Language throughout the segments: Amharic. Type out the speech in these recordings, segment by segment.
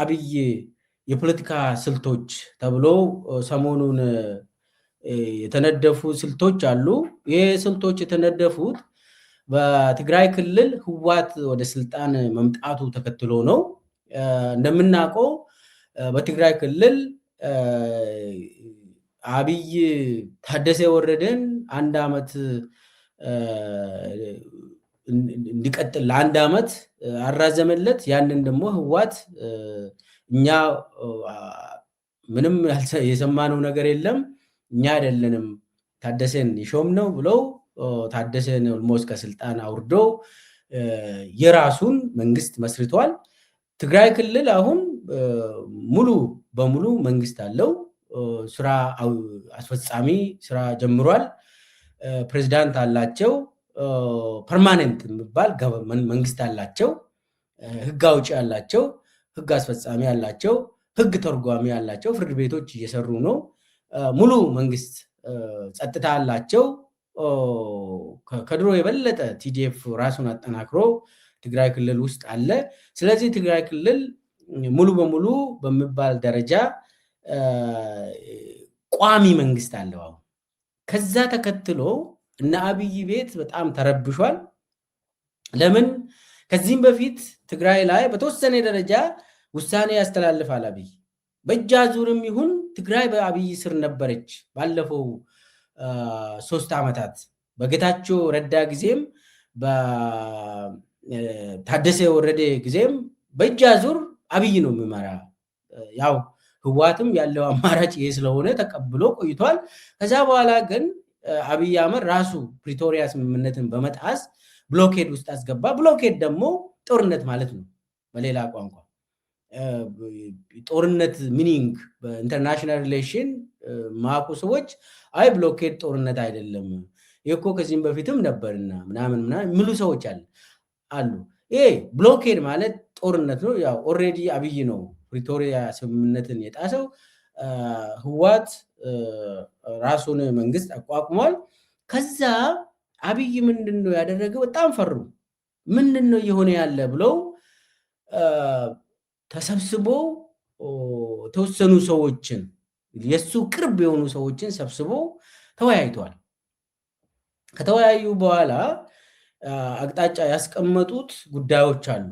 አብይ የፖለቲካ ስልቶች ተብሎ ሰሞኑን የተነደፉ ስልቶች አሉ። ይሄ ስልቶች የተነደፉት በትግራይ ክልል ህወሓት ወደ ስልጣን መምጣቱ ተከትሎ ነው። እንደምናውቀው በትግራይ ክልል አብይ ታደሰ ወረደን አንድ ዓመት እንዲቀጥል ለአንድ ዓመት አራዘመለት። ያንን ደግሞ ህወሓት እኛ ምንም የሰማነው ነገር የለም እኛ አይደለንም ታደሰን የሾምነው ብለው ታደሰን ኦልሞስት ከስልጣን አውርዶ የራሱን መንግስት መስርቷል። ትግራይ ክልል አሁን ሙሉ በሙሉ መንግስት አለው። ስራ አስፈጻሚ ስራ ጀምሯል። ፕሬዝዳንት አላቸው። ፐርማነንት የሚባል መንግስት አላቸው። ህግ አውጪ አላቸው። ህግ አስፈጻሚ አላቸው። ህግ ተርጓሚ አላቸው። ፍርድ ቤቶች እየሰሩ ነው። ሙሉ መንግስት ጸጥታ አላቸው። ከድሮ የበለጠ ቲዲኤፍ ራሱን አጠናክሮ ትግራይ ክልል ውስጥ አለ። ስለዚህ ትግራይ ክልል ሙሉ በሙሉ በሚባል ደረጃ ቋሚ መንግስት አለው። አሁን ከዛ ተከትሎ እነ አብይ ቤት በጣም ተረብሿል። ለምን? ከዚህም በፊት ትግራይ ላይ በተወሰነ ደረጃ ውሳኔ ያስተላልፋል አብይ። በእጅ አዙርም ይሁን ትግራይ በአብይ ስር ነበረች። ባለፈው 3 ዓመታት በጌታቸው ረዳ ጊዜም በታደሰ ወረደ ጊዜም በእጅ አዙር አብይ ነው የሚመራ። ያው ህወሓትም ያለው አማራጭ ይሄ ስለሆነ ተቀብሎ ቆይቷል። ከዛ በኋላ ግን አብይ አህመድ ራሱ ፕሪቶሪያ ስምምነትን በመጣስ ብሎኬድ ውስጥ አስገባ። ብሎኬድ ደግሞ ጦርነት ማለት ነው በሌላ ቋንቋ። ጦርነት ሚኒንግ በኢንተርናሽናል ሪሌሽን ማቁ ሰዎች አይ ብሎኬድ ጦርነት አይደለም ይሄ እኮ ከዚህም በፊትም ነበርና ምናምን ምሉ ሰዎች አሉ። ይሄ ብሎኬድ ማለት ጦርነት ነው። ያው ኦልሬዲ አብይ ነው ፕሪቶሪያ ስምምነትን የጣሰው። ህወሓት ራሱን መንግስት አቋቁሟል። ከዛ አብይ ምንድነው ያደረገው? በጣም ፈሩ። ምንድነው እየሆነ ያለ ብለው ተሰብስቦ ተወሰኑ ሰዎችን የሱ ቅርብ የሆኑ ሰዎችን ሰብስቦ ተወያይቷል። ከተወያዩ በኋላ አቅጣጫ ያስቀመጡት ጉዳዮች አሉ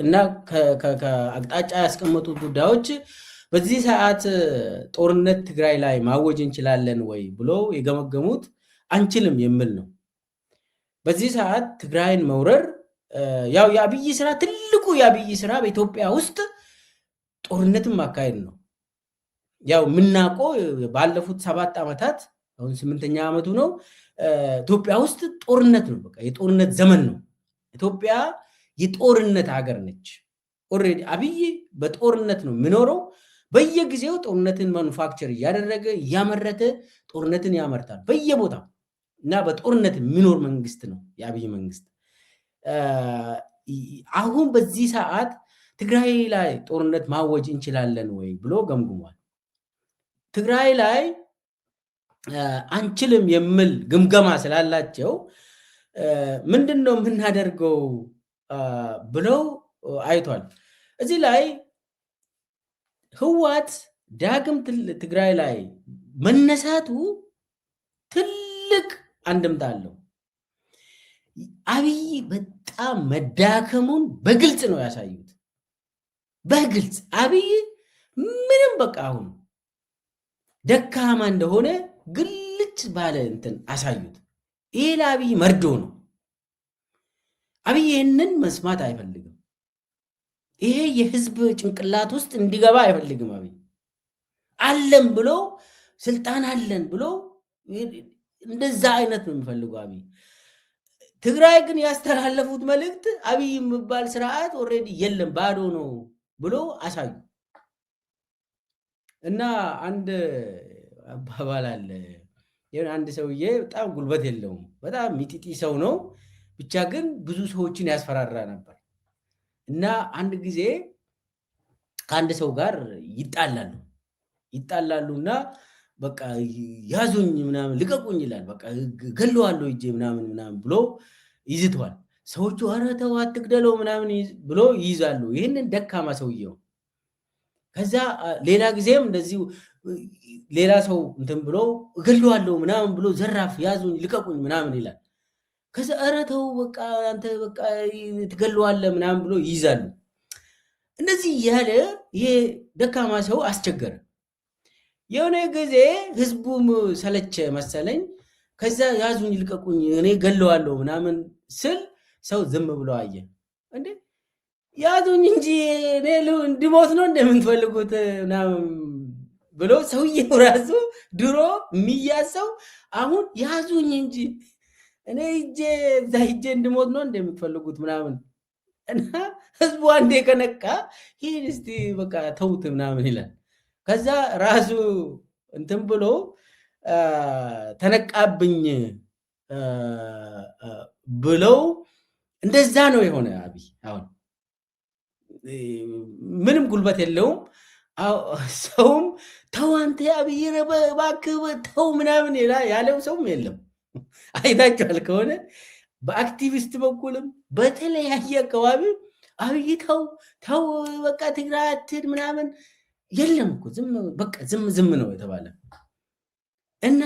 እና ከአቅጣጫ ያስቀመጡት ጉዳዮች በዚህ ሰዓት ጦርነት ትግራይ ላይ ማወጅ እንችላለን ወይ ብሎ የገመገሙት አንችልም የሚል ነው። በዚህ ሰዓት ትግራይን መውረር ያው የአብይ ስራ ትልቁ የአብይ ስራ በኢትዮጵያ ውስጥ ጦርነትን ማካሄድ ነው። ያው ምናውቀው ባለፉት 7 ዓመታት አሁን 8ኛ ዓመቱ ነው። ኢትዮጵያ ውስጥ ጦርነት ነው። በቃ የጦርነት ዘመን ነው። ኢትዮጵያ የጦርነት ሀገር ነች። ኦልሬዲ አብይ በጦርነት ነው የሚኖረው። በየጊዜው ጦርነትን ማኑፋክቸር እያደረገ እያመረተ ጦርነትን ያመርታል በየቦታው እና በጦርነት የሚኖር መንግስት ነው የአብይ መንግስት። አሁን በዚህ ሰዓት ትግራይ ላይ ጦርነት ማወጅ እንችላለን ወይ ብሎ ገምግሟል። ትግራይ ላይ አንችልም የሚል ግምገማ ስላላቸው ምንድነው የምናደርገው ብለው አይቷል። እዚህ ላይ ህወሓት ዳግም ትግራይ ላይ መነሳቱ ትልቅ አንድምታ አለው። አብይ በጣም መዳከሙን በግልጽ ነው ያሳዩት። በግልጽ አብይ ምንም በቃ አሁን ደካማ እንደሆነ ግልጽ ባለ እንትን አሳዩት። ይሄ ለአብይ መርዶ ነው። አብይ ይህንን መስማት አይፈልግም። ይሄ የህዝብ ጭንቅላት ውስጥ እንዲገባ አይፈልግም። አብይ አለን ብሎ ስልጣን አለን ብሎ እንደዛ አይነት ነው የሚፈልገው አብይ። ትግራይ ግን ያስተላለፉት መልእክት አብይ የሚባል ስርዓት ኦልሬዲ የለም ባዶ ነው ብሎ አሳዩ እና አንድ አባባል አለ። አንድ ሰውዬ በጣም ጉልበት የለውም፣ በጣም ሚጢጢ ሰው ነው፣ ብቻ ግን ብዙ ሰዎችን ያስፈራራ ነበር እና አንድ ጊዜ ከአንድ ሰው ጋር ይጣላሉ እና በቃ ያዙኝ ምናምን ልቀቁኝ ይላል። በቃ ገለዋለሁ እጄ ምናምን ብሎ ይዝቷል። ሰዎቹ ኧረ ተው አትግደለው ምናምን ብሎ ይይዛሉ ይህንን ደካማ ሰውየው። ከዛ ሌላ ጊዜም እንደዚሁ ሌላ ሰው እንትን ብሎ እገለዋለሁ ምናምን ብሎ ዘራፍ ያዙኝ ልቀቁኝ ምናምን ይላል። ከዛ ኧረ ተው በቃ አንተ በቃ ትገለዋለህ ምናምን ብሎ ይይዛሉ። እንደዚህ እያለ ይሄ ደካማ ሰው አስቸገረ። የሆነ ጊዜ ህዝቡም ሰለቸ መሰለኝ። ከዛ ያዙኝ ልቀቁኝ እኔ ገለዋለሁ ምናምን ስል ሰው ዝም ብሎ አየ። እንዴ ያዙኝ እንጂ እኔ እንድሞት ነው እንደምትፈልጉት ምናምን ብሎ ሰውየው ራሱ ድሮ የሚያሰው አሁን ያዙኝ እንጂ እኔ ሂጄ እንድሞት ነው እንደምትፈልጉት ምናምን። እና ህዝቡ አንዴ ከነቃ ይህን እስቲ በቃ ተውት ምናምን ይላል። ከዛ ራሱ እንትን ብሎ ተነቃብኝ ብለው እንደዛ ነው የሆነ። አብይ አሁን ምንም ጉልበት የለውም። ሰውም ተው አንተ አብይ እባክህ ተው ምናምን ያለው ሰውም የለም። አይታችኋል ከሆነ በአክቲቪስት በኩልም በተለያየ አካባቢ አብይ ተው ተው በቃ ትግራይ አትሂድ ምናምን የለም እኮ በቃ ዝም ነው የተባለ። እና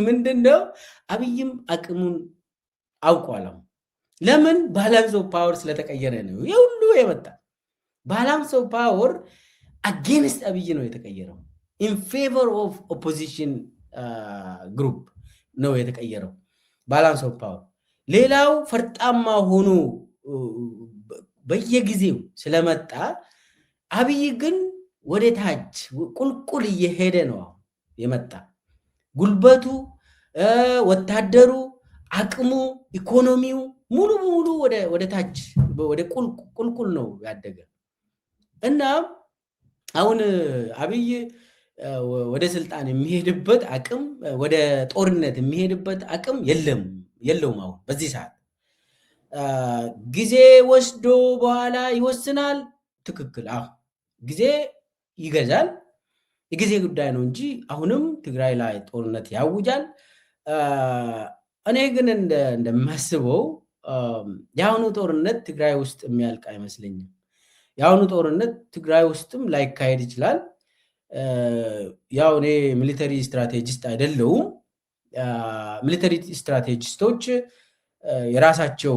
ምንድነው አብይም አቅሙን አውቋል። ለምን ባላንስ ኦፍ ፓወር ስለተቀየረ ነው የሁሉ የመጣ። ባላንስ ኦፍ ፓወር አጌንስት አብይ ነው የተቀየረው። ኢን ፌቨር ኦፍ ኦፖዚሽን ግሩፕ ነው የተቀየረው ባላንስ ኦፍ ፓወር። ሌላው ፈርጣማ ሆኖ በየጊዜው ስለመጣ አብይ ግን ወደ ታች ቁልቁል እየሄደ ነው የመጣ። ጉልበቱ፣ ወታደሩ፣ አቅሙ፣ ኢኮኖሚው ሙሉ ሙሉ ወደ ታች ወደ ቁልቁል ነው ያደገ። እና አሁን አብይ ወደ ስልጣን የሚሄድበት አቅም፣ ወደ ጦርነት የሚሄድበት አቅም የለውም። አሁን በዚህ ሰዓት ጊዜ ወስዶ በኋላ ይወስናል። ትክክል። ጊዜ ይገዛል። የጊዜ ጉዳይ ነው እንጂ አሁንም ትግራይ ላይ ጦርነት ያውጃል። እኔ ግን እንደማስበው የአሁኑ ጦርነት ትግራይ ውስጥ የሚያልቅ አይመስለኝም። የአሁኑ ጦርነት ትግራይ ውስጥም ላይካሄድ ይችላል። ያው እኔ ሚሊተሪ ስትራቴጂስት አይደለሁም። ሚሊተሪ ስትራቴጂስቶች የራሳቸው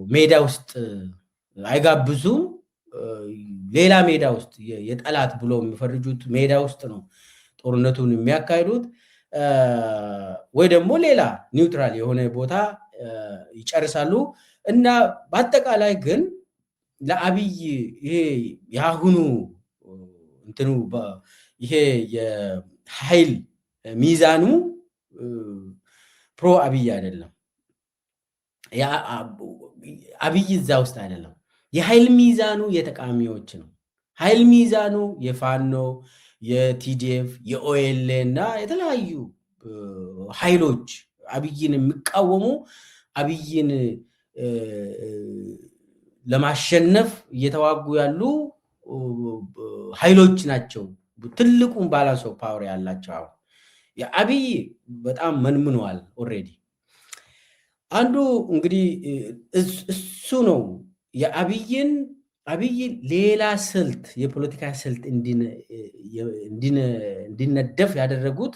ሜዳ ውስጥ አይጋብዙም። ሌላ ሜዳ ውስጥ የጠላት ብሎ የሚፈርጁት ሜዳ ውስጥ ነው ጦርነቱን የሚያካሂዱት፣ ወይ ደግሞ ሌላ ኒውትራል የሆነ ቦታ ይጨርሳሉ። እና በአጠቃላይ ግን ለአብይ ይሄ የአሁኑ እንትኑ ይሄ የኃይል ሚዛኑ ፕሮ አብይ አይደለም። አብይ እዛ ውስጥ አይደለም። የኃይል ሚዛኑ የተቃዋሚዎች ነው። ኃይል ሚዛኑ የፋኖ፣ የቲዲኤፍ፣ የኦኤልኤ እና የተለያዩ ኃይሎች አብይን የሚቃወሙ አብይን ለማሸነፍ እየተዋጉ ያሉ ኃይሎች ናቸው ትልቁን ባላንስ ኦፍ ፓወር ያላቸው። አሁን የአብይ በጣም መንምነዋል ኦልሬዲ። አንዱ እንግዲህ እሱ ነው አብይ ሌላ ስልት፣ የፖለቲካ ስልት እንዲነደፍ ያደረጉት።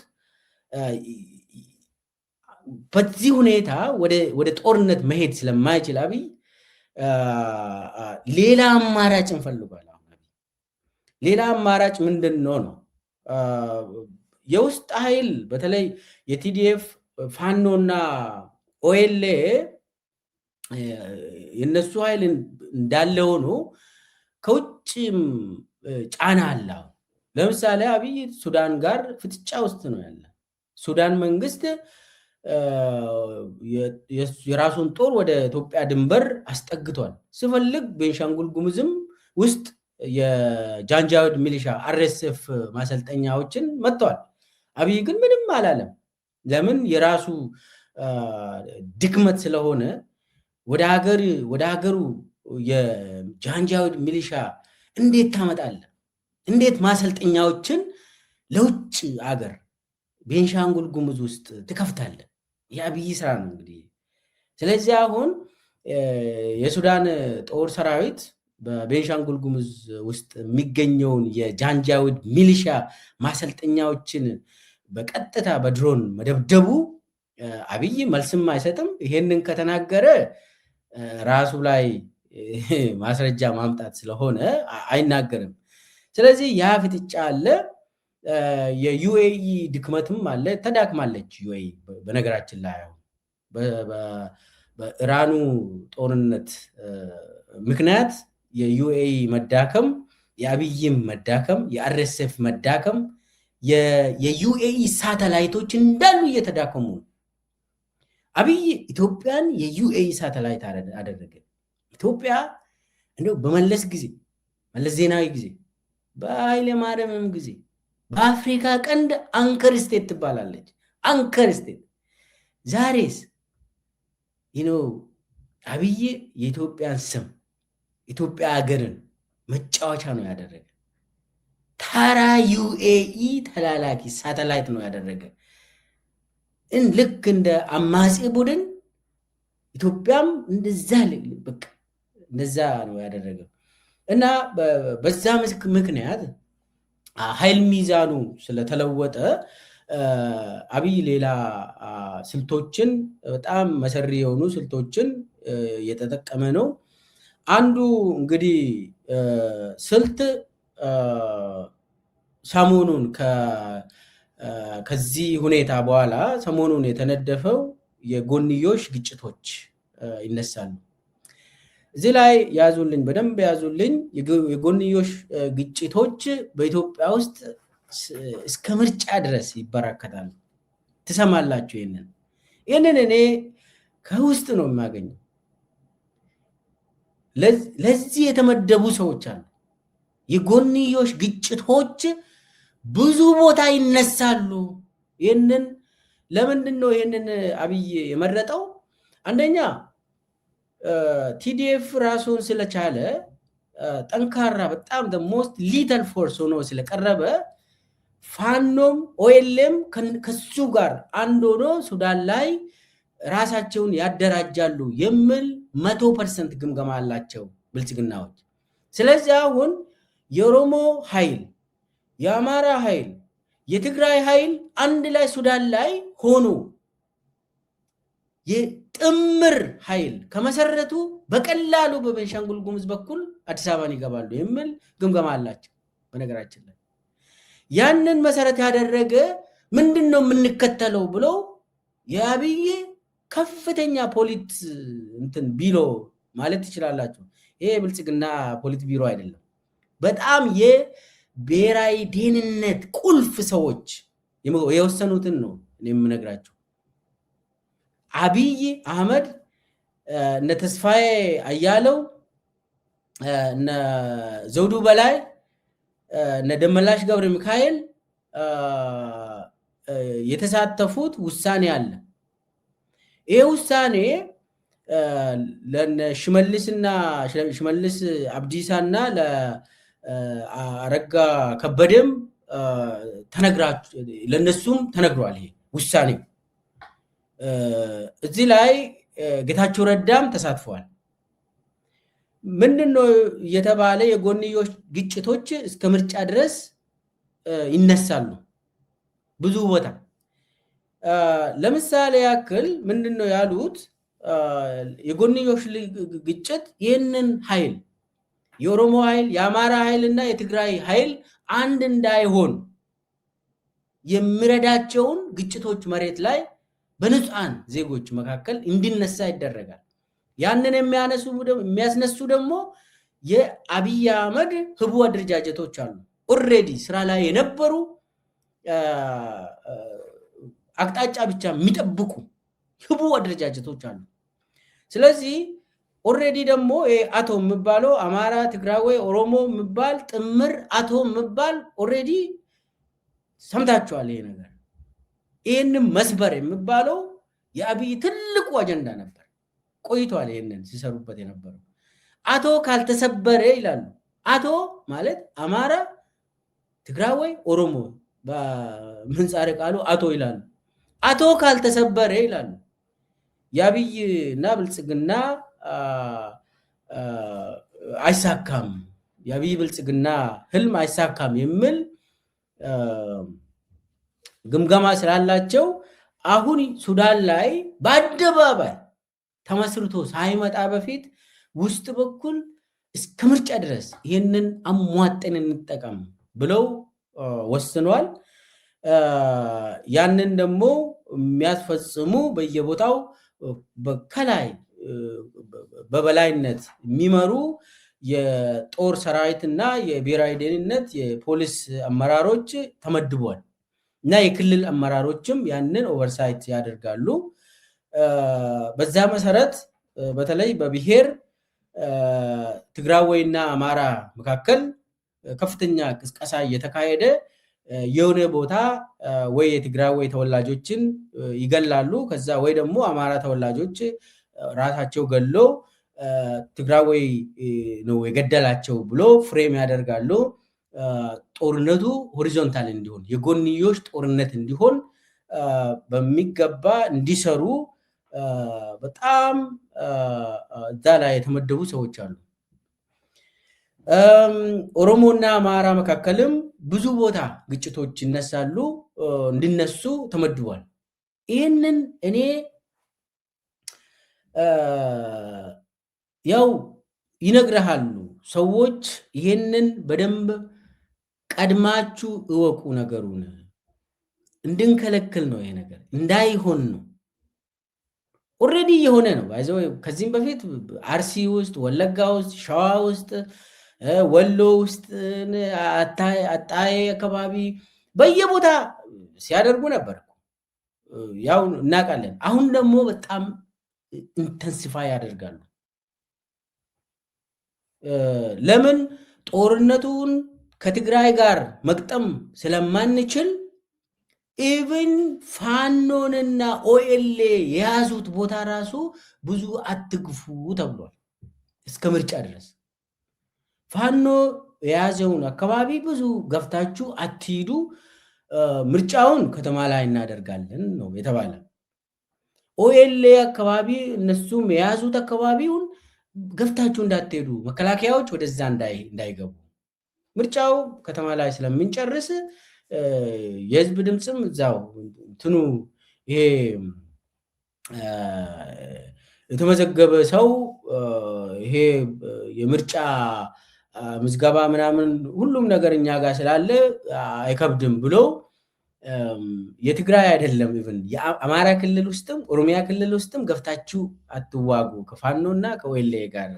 በዚህ ሁኔታ ወደ ጦርነት መሄድ ስለማይችል አብይ ሌላ አማራጭ እንፈልጓል። ሌላ አማራጭ ምንድን ነው? የውስጥ ኃይል በተለይ የቲዲኤፍ ፋኖና ኦኤልኤ የነሱ ኃይል እንዳለ ሆኖ ከውጭም ጫና አለ። ለምሳሌ አብይ ሱዳን ጋር ፍጥጫ ውስጥ ነው ያለ። ሱዳን መንግስት የራሱን ጦር ወደ ኢትዮጵያ ድንበር አስጠግቷል። ሲፈልግ ቤንሻንጉል ጉሙዝም ውስጥ የጃንጃዊድ ሚሊሻ አርኤስኤፍ ማሰልጠኛዎችን መጥተዋል። አብይ ግን ምንም አላለም። ለምን? የራሱ ድክመት ስለሆነ ወደ ሀገሩ የጃንጃዊድ ሚሊሻ እንዴት ታመጣለህ? እንዴት ማሰልጠኛዎችን ለውጭ አገር ቤንሻንጉል ጉሙዝ ውስጥ ትከፍታለህ? የአብይ ስራ ነው እንግዲህ። ስለዚህ አሁን የሱዳን ጦር ሰራዊት በቤንሻንጉል ጉሙዝ ውስጥ የሚገኘውን የጃንጃዊድ ሚሊሻ ማሰልጠኛዎችን በቀጥታ በድሮን መደብደቡ አብይ መልስም አይሰጥም። ይሄንን ከተናገረ ራሱ ላይ ማስረጃ ማምጣት ስለሆነ አይናገርም። ስለዚህ ያ ፍጥጫ አለ። የዩኤኢ ድክመትም አለ። ተዳክማለች ዩኤኢ። በነገራችን ላይ በኢራኑ ጦርነት ምክንያት የዩኤኢ መዳከም፣ የአብይም መዳከም፣ የአርኤስኤፍ መዳከም፣ የዩኤኢ ሳተላይቶች እንዳሉ እየተዳከሙ ነው። አብይ ኢትዮጵያን የዩኤኢ ሳተላይት አደረገ። ኢትዮጵያ እንደው በመለስ ጊዜ፣ መለስ ዜናዊ ጊዜ፣ በኃይለ ማርያምም ጊዜ በአፍሪካ ቀንድ አንከር ስቴት ትባላለች። አንከር ስቴት። ዛሬስ አብይ የኢትዮጵያን ስም ኢትዮጵያ ሀገርን መጫወቻ ነው ያደረገ። ታራ ዩኤኢ ተላላኪ ሳተላይት ነው ያደረገ። ልክ እንደ አማጺ ቡድን ኢትዮጵያም እንደዛ ነው ያደረገው እና በዛ ምክንያት ኃይል ሚዛኑ ስለተለወጠ አብይ ሌላ ስልቶችን በጣም መሰሪ የሆኑ ስልቶችን እየተጠቀመ ነው። አንዱ እንግዲህ ስልት ሰሞኑን ከዚህ ሁኔታ በኋላ ሰሞኑን የተነደፈው የጎንዮሽ ግጭቶች ይነሳሉ። እዚህ ላይ ያዙልኝ፣ በደንብ ያዙልኝ። የጎንዮሽ ግጭቶች በኢትዮጵያ ውስጥ እስከ ምርጫ ድረስ ይበራከታሉ። ትሰማላችሁ? ይህንን እኔ ከውስጥ ነው የማገኘው። ለዚህ የተመደቡ ሰዎች አሉ። የጎንዮሽ ግጭቶች ብዙ ቦታ ይነሳሉ። ይህንን ለምንድን ነው ይህንን አብይ የመረጠው? አንደኛ ቲዲኤፍ ራሱን ስለቻለ ጠንካራ በጣም ሞስት ሊተል ፎርስ ሆኖ ስለቀረበ ፋኖም ኦኤልኤም ከሱ ጋር አንድ ሆኖ ሱዳን ላይ ራሳቸውን ያደራጃሉ የሚል 100% ግምገማ አላቸው ብልጽግናዎች። ስለዚህ አሁን የኦሮሞ ኃይል፣ የአማራ ኃይል፣ የትግራይ ኃይል አንድ ላይ ሱዳን ላይ ሆኖ የጥምር ኃይል ከመሰረቱ በቀላሉ በቤንሻንጉል ጉሙዝ በኩል አዲስ አበባን ይገባሉ የሚል ግምገማ አላቸው። በነገራችን ላይ ያንን መሰረት ያደረገ ምንድን ነው የምንከተለው ብሎ የአብይ ከፍተኛ ፖሊት ቢሮ ማለት ትችላላችሁ። ይሄ ብልጽግና ፖሊት ቢሮ አይደለም። በጣም የብሔራዊ ደህንነት ቁልፍ ሰዎች የወሰኑትን ነው የምነግራችሁ። አብይ አህመድ፣ እነ ተስፋዬ አያለው፣ እነ ዘውዱ በላይ፣ እነ ደመላሽ ገብረ ሚካኤል የተሳተፉት ውሳኔ አለ። ይሄ ውሳኔ ሽመልስ አብዲሳና ለአረጋ ከበደም ለነሱም ተነግሯል። ይሄ ውሳኔ እዚህ ላይ ጌታቸው ረዳም ተሳትፈዋል። ምንድነው የተባለ? የጎንዮሽ ግጭቶች እስከ ምርጫ ድረስ ይነሳሉ ብዙ ቦታ። ለምሳሌ ያክል ምንድነው ያሉት? የጎንዮሽ ግጭት ይህንን ኃይል የኦሮሞ ኃይል፣ የአማራ ኃይል እና የትግራይ ኃይል አንድ እንዳይሆን የሚረዳቸውን ግጭቶች መሬት ላይ በንጹሃን ዜጎች መካከል እንዲነሳ ይደረጋል። ያንን የሚያስነሱ ደግሞ የአብይ አህመድ ህቡ አደረጃጀቶች አሉ። ኦልሬዲ ስራ ላይ የነበሩ አቅጣጫ ብቻ የሚጠብቁ ህቡ አደረጃጀቶች አሉ። ስለዚህ ኦልሬዲ ደግሞ አቶ የሚባለው አማራ፣ ትግራዊ፣ ኦሮሞ የሚባል ጥምር አቶ የሚባል ኦልሬዲ ሰምታችኋል። ይሄ ነገር ይህንን መስበር የሚባለው የአብይ ትልቁ አጀንዳ ነበር። ቆይቷል ይህንን ሲሰሩበት የነበረው። አቶ ካልተሰበረ ይላሉ። አቶ ማለት አማራ፣ ትግራዊ፣ ኦሮሞ በምህጻረ ቃሉ አቶ ይላሉ። አቶ ካልተሰበረ ይላሉ። የአብይ እና ብልጽግና አይሳካም፣ የአብይ ብልጽግና ህልም አይሳካም የሚል ግምገማ ስላላቸው አሁን ሱዳን ላይ በአደባባይ ተመስርቶ ሳይመጣ በፊት ውስጥ በኩል እስከ ምርጫ ድረስ ይህንን አሟጠን እንጠቀም ብለው ወስኗል። ያንን ደግሞ የሚያስፈጽሙ በየቦታው ከላይ በበላይነት የሚመሩ የጦር ሰራዊትና የብሔራዊ ደህንነት የፖሊስ አመራሮች ተመድቧል እና የክልል አመራሮችም ያንን ኦቨርሳይት ያደርጋሉ። በዛ መሰረት በተለይ በብሔር ትግራዋይና አማራ መካከል ከፍተኛ ቅስቀሳ እየተካሄደ የሆነ ቦታ ወይ የትግራዋይ ተወላጆችን ይገላሉ፣ ከዛ ወይ ደግሞ አማራ ተወላጆች ራሳቸው ገሎ ትግራዋይ ነው የገደላቸው ብሎ ፍሬም ያደርጋሉ። ጦርነቱ ሆሪዞንታል እንዲሆን የጎንዮሽ ጦርነት እንዲሆን በሚገባ እንዲሰሩ በጣም እዛ ላይ የተመደቡ ሰዎች አሉ። ኦሮሞና አማራ መካከልም ብዙ ቦታ ግጭቶች ይነሳሉ፣ እንዲነሱ ተመድቧል። ይህንን እኔ ያው ይነግረሃሉ ሰዎች ይህንን በደንብ ቀድማችሁ እወቁ፣ ነገሩን እንድንከለክል ነው፣ ይሄ ነገር እንዳይሆን ነው። ኦልሬዲ የሆነ ነው። ከዚህም በፊት አርሲ ውስጥ፣ ወለጋ ውስጥ፣ ሸዋ ውስጥ፣ ወሎ ውስጥ፣ አጣዬ አካባቢ በየቦታ ሲያደርጉ ነበር። ያው እናውቃለን። አሁን ደግሞ በጣም ኢንተንሲፋይ ያደርጋሉ። ለምን? ጦርነቱን ከትግራይ ጋር መግጠም ስለማንችል ኢቭን ፋኖንና ኦኤልኤ የያዙት ቦታ ራሱ ብዙ አትግፉ ተብሏል። እስከ ምርጫ ድረስ ፋኖ የያዘውን አካባቢ ብዙ ገፍታችሁ አትሂዱ፣ ምርጫውን ከተማ ላይ እናደርጋለን ነው የተባለ። ኦኤልኤ አካባቢ እነሱም የያዙት አካባቢውን ገፍታችሁ እንዳትሄዱ፣ መከላከያዎች ወደዛ እንዳይገቡ፣ ምርጫው ከተማ ላይ ስለምንጨርስ የህዝብ ድምፅም እዛው እንትኑ ይሄ የተመዘገበ ሰው ይሄ የምርጫ ምዝገባ ምናምን ሁሉም ነገር እኛ ጋር ስላለ አይከብድም ብሎ የትግራይ አይደለም ኢቭን የአማራ ክልል ውስጥም ኦሮሚያ ክልል ውስጥም ገፍታችሁ አትዋጉ ከፋኖና ከወይሌ ጋር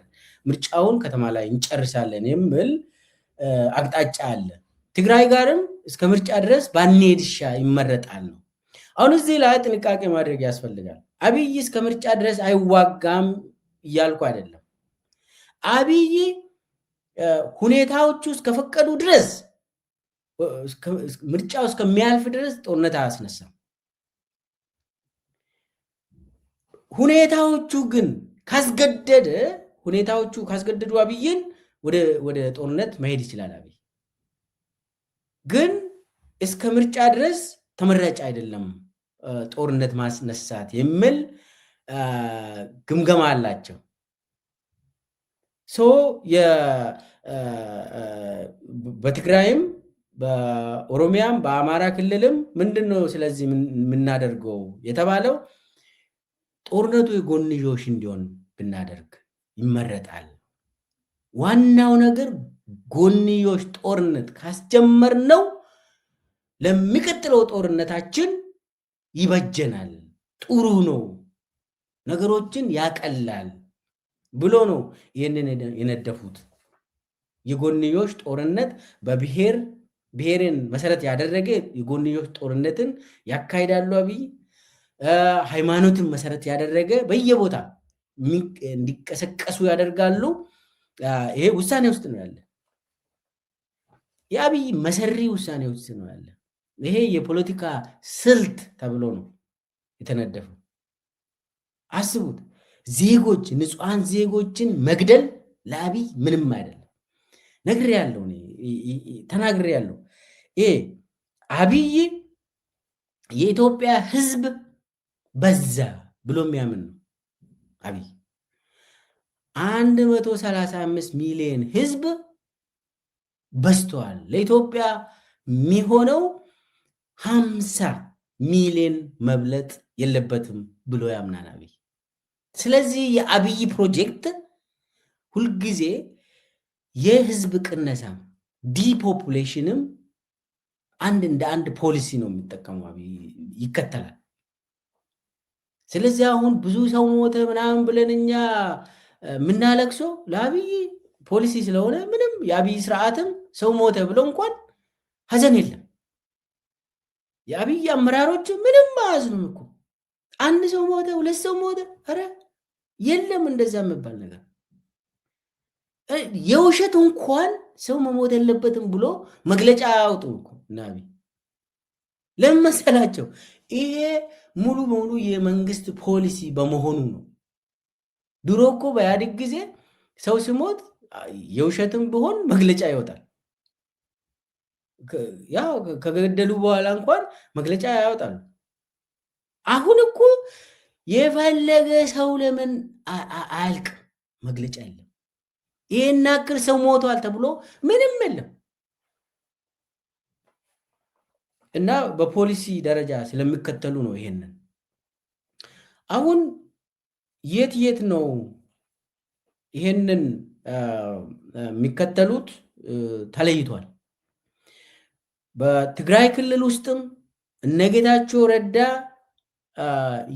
ምርጫውን ከተማ ላይ እንጨርሳለን የሚል አቅጣጫ አለ። ትግራይ ጋርም እስከ ምርጫ ድረስ ባንሄድ ይመረጣል ነው። አሁን እዚህ ላይ ጥንቃቄ ማድረግ ያስፈልጋል። አብይ እስከ ምርጫ ድረስ አይዋጋም እያልኩ አይደለም። አብይ ሁኔታዎቹ እስከፈቀዱ ድረስ ምርጫው እስከሚያልፍ ድረስ ጦርነት አያስነሳም። ሁኔታዎቹ ካስገደዱ አብይን ወደ ጦርነት መሄድ ይችላል። አብይ ግን እስከ ምርጫ ድረስ ተመራጭ አይደለም ጦርነት ማስነሳት የሚል ግምገማ አላቸው። በትግራይም በኦሮሚያም በአማራ ክልልም ምንድነው ስለዚህ የምናደርገው የተባለው ጦርነቱ የጎንዮሽ እንዲሆን ብናደርግ ይመረጣል። ዋናው ነገር ጎንዮሽ ጦርነት ካስጀመርነው ለሚቀጥለው ጦርነታችን ይበጀናል፣ ጥሩ ነው፣ ነገሮችን ያቀላል ብሎ ነው ይህንን የነደፉት። የጎንዮሽ ጦርነት ብሔርን መሰረት ያደረገ የጎንዮሽ ጦርነትን ያካሂዳሉ። አብይ ሃይማኖትን መሰረት ያደረገ በየቦታ እንዲቀሰቀሱ ያደርጋሉ። ይሄ ውሳኔ ውስጥ ነው ያለ። የአብይ መሰሪ ውሳኔ ውስጥ ነው ያለ። ይሄ የፖለቲካ ስልት ተብሎ ነው የተነደፈው። አስቡት፣ ንጹሐን ዜጎችን መግደል ለአብይ ምንም አይደለም። ተናግሬያለሁ። ይሄ አብይ የኢትዮጵያ ሕዝብ በዛ ብሎ የሚያምን ነው። አብይ 135 ሚሊዮን ህዝብ በዝቷል። ለኢትዮጵያ የሚሆነው 50 ሚሊዮን መብለጥ የለበትም ብሎ ያምናል አብይ። ስለዚህ የአብይ ፕሮጀክት ሁልጊዜ የህዝብ ቅነሳም ዲፖፑሌሽንም እንደ አንድ ፖሊሲ ነው የሚጠቀመው፣ አብይ ይከተላል። ስለዚህ አሁን ብዙ ሰው ሞተ ምናምን ብለን እኛ የምናለቅሰው ለአብይ ፖሊሲ ስለሆነ ምንም የአብይ ስርዓትም ሰው ሞተ ብሎ እንኳን ሀዘን የለም። የአብይ አመራሮች ምንም አያዝኑም እኮ። አንድ ሰው ሞተ፣ ሁለት ሰው ሞተ፣ ኧረ የለም እንደዛ የሚባል ነገር። የውሸት እንኳን ሰው መሞት የለበትም ብሎ መግለጫ አያወጡም እኮ እና አብይ ለምን መሰላቸው? ይሄ ሙሉ በሙሉ የመንግስት ፖሊሲ በመሆኑ ነው። ድሮ እኮ በኢህአዴግ ጊዜ ሰው ሲሞት የውሸትም ቢሆን መግለጫ ይወጣል። ያው ከገደሉ በኋላ እንኳን መግለጫ ያወጣሉ። አሁን እኮ የፈለገ ሰው ለምን አያልቅም? መግለጫ የለም። ይሄን ያክል ሰው ሞቷል ተብሎ ምንም የለም። እና በፖሊሲ ደረጃ ስለሚከተሉ ነው። ይሄንን አሁን የት ነው ይሄንን የሚከተሉት? ተለይቷል። በትግራይ ክልል ውስጥም እነ ጌታቸው ረዳ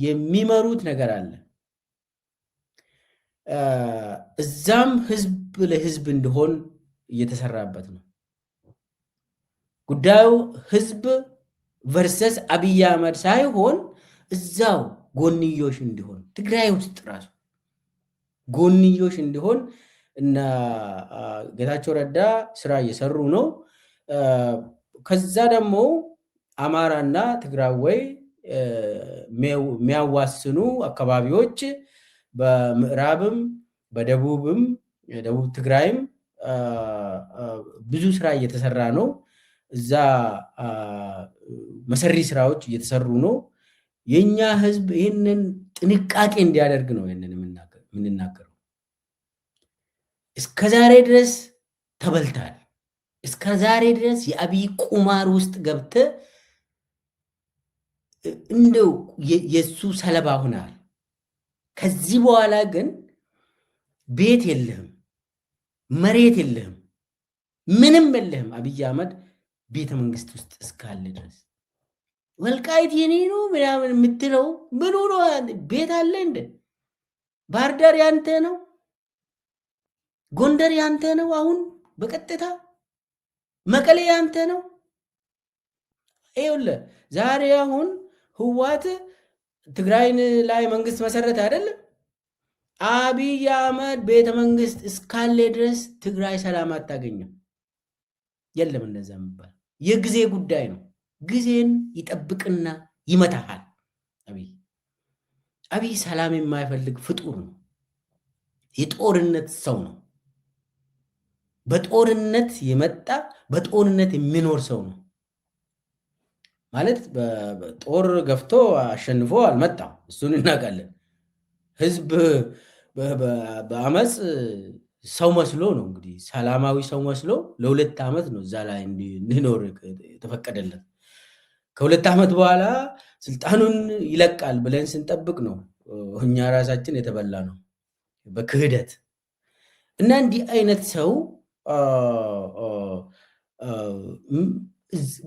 የሚመሩት ነገር አለ። እዛም ህዝብ ለህዝብ እንዲሆን እየተሰራበት ነው ጉዳዩ። ህዝብ ቨርሰስ አብይ አህመድ ሳይሆን እዛው ጎንዮሽ እንዲሆን ትግራይ ውስጥ ራሱ ጎንዮሽ እንዲሆን እና ጌታቸው ረዳ ስራ እየሰሩ ነው። ከዛ ደግሞ አማራና ትግራይ የሚያዋስኑ አካባቢዎች በምዕራብም በደቡብም ደቡብ ትግራይም ብዙ ስራ እየተሰራ ነው። እዛ መሰሪ ስራዎች እየተሰሩ ነው። የኛ ህዝብ ይህንን ጥንቃቄ እንዲያደርግ ነው ይህንን የምንናገረው። እስከዛሬ ድረስ ተበልታል። እስከዛሬ ድረስ የአብይ ቁማር ውስጥ ገብተ እንደው የሱ ሰለባ ሆናል። ከዚህ በኋላ ግን ቤት የለህም፣ መሬት የለህም፣ ምንም የለህም። አብይ አህመድ ቤተ መንግስት ውስጥ እስካለ ድረስ ወልቃይት የኔ ነው ምናምን የምትለው ምኑ ነው? ቤት አለ እንደ ባህር ዳር ያንተ ነው፣ ጎንደር ያንተ ነው፣ አሁን በቀጥታ መቀሌ ያንተ ነው። ይኸውልህ ዛሬ አሁን ህዋት ትግራይን ላይ መንግስት መሰረተ አይደለም? አብይ አህመድ ቤተ መንግስት እስካለ ድረስ ትግራይ ሰላም አታገኝም። የለም እንደዛ የሚባል የጊዜ ጉዳይ ነው። ጊዜን ይጠብቅና ይመታሃል። አብይ ሰላም የማይፈልግ ፍጡር ነው። የጦርነት ሰው ነው። በጦርነት የመጣ በጦርነት የሚኖር ሰው ነው ማለት። በጦር ገፍቶ አሸንፎ አልመጣም። እሱን እናውቃለን። ህዝብ በአመፅ ሰው መስሎ ነው እንግዲህ ሰላማዊ ሰው መስሎ ለ2 ዓመት ነው እዛ ላይ እንዲኖር የተፈቀደለት። ከ2 ዓመት በኋላ ስልጣኑን ይለቃል ብለን ስንጠብቅ ነው እኛ ራሳችን የተበላ ነው በክህደት። እና እንዲህ አይነት ሰው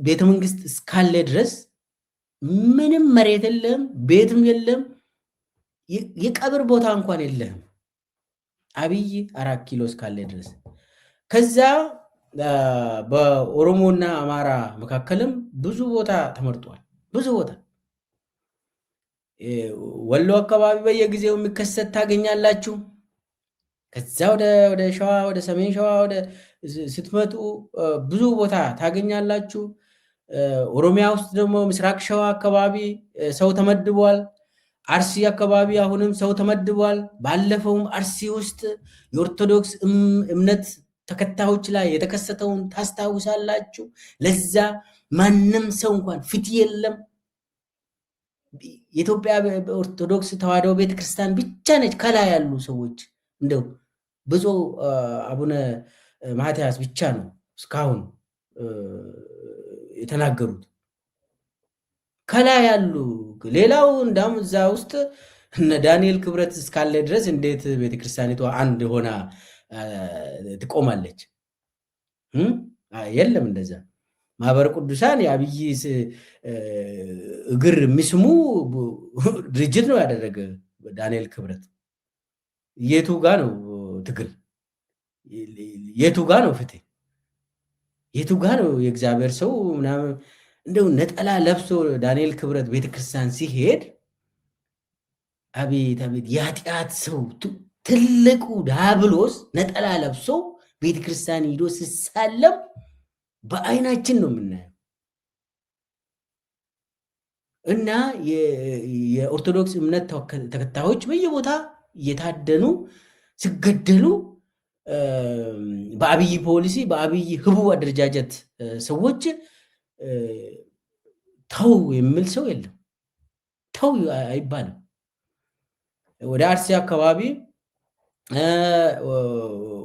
ቤተ መንግስት እስካለ ድረስ ምንም መሬት የለም፣ ቤትም የለም፣ የቀብር ቦታ እንኳን የለህም። አብይ 4 ኪሎ እስካለ ድረስ ከዛ በኦሮሞና አማራ መካከልም ብዙ ቦታ ተመርጧል። ብዙ ቦታ ወሎ አካባቢ በየጊዜው የሚከሰት ታገኛላችሁ። ከዛ ወደ ሸዋ ወደ ሰሜን ሸዋ ወደ ስትመጡ ብዙ ቦታ ታገኛላችሁ። ኦሮሚያ ውስጥ ደግሞ ምስራቅ ሸዋ አካባቢ ሰው ተመድቧል። አርሲ አካባቢ አሁንም ሰው ተመድቧል። ባለፈውም አርሲ ውስጥ የኦርቶዶክስ እምነት ተከታዮች ላይ የተከሰተውን ታስታውሳላችሁ። ለዛ ማንም ሰው እንኳን ፍትህ የለም። የኢትዮጵያ ኦርቶዶክስ ተዋሕዶ ቤተክርስቲያን ብቻ ነች ከላይ ያሉ ሰዎች እንደው ብፁዕ አቡነ ማትያስ ብቻ ነው እስካሁን የተናገሩት። ከላይ ያሉ ሌላው እንዳውም እዛ ውስጥ እነ ዳንኤል ክብረት እስካለ ድረስ እንዴት ቤተክርስቲያኒቷ አንድ ሆና ትቆማለች? የለም እንደዛ። ማህበረ ቅዱሳን የአብይ እግር የሚስሙ ድርጅት ነው ያደረገ ዳንኤል ክብረት። የቱ ጋ ነው ትግል? የቱ ጋ ነው ፍትህ? የቱ ጋ ነው የእግዚአብሔር ሰው ምናምን? እንደው ነጠላ ለብሶ ዳንኤል ክብረት ቤተክርስቲያን ሲሄድ አቤት አቤት! የኃጢአት ሰው ትልቁ ዲያብሎስ ነጠላ ለብሶ ቤተክርስቲያን ሂዶ ሲሳለም በአይናችን ነው የምናየው። እና የኦርቶዶክስ እምነት ተከታዮች በየቦታ እየታደኑ ሲገደሉ በአብይ ፖሊሲ በአብይ ህቡ አደረጃጀት ሰዎች ተው የሚል ሰው የለም። ተው አይባልም። ወደ አርሲ አካባቢ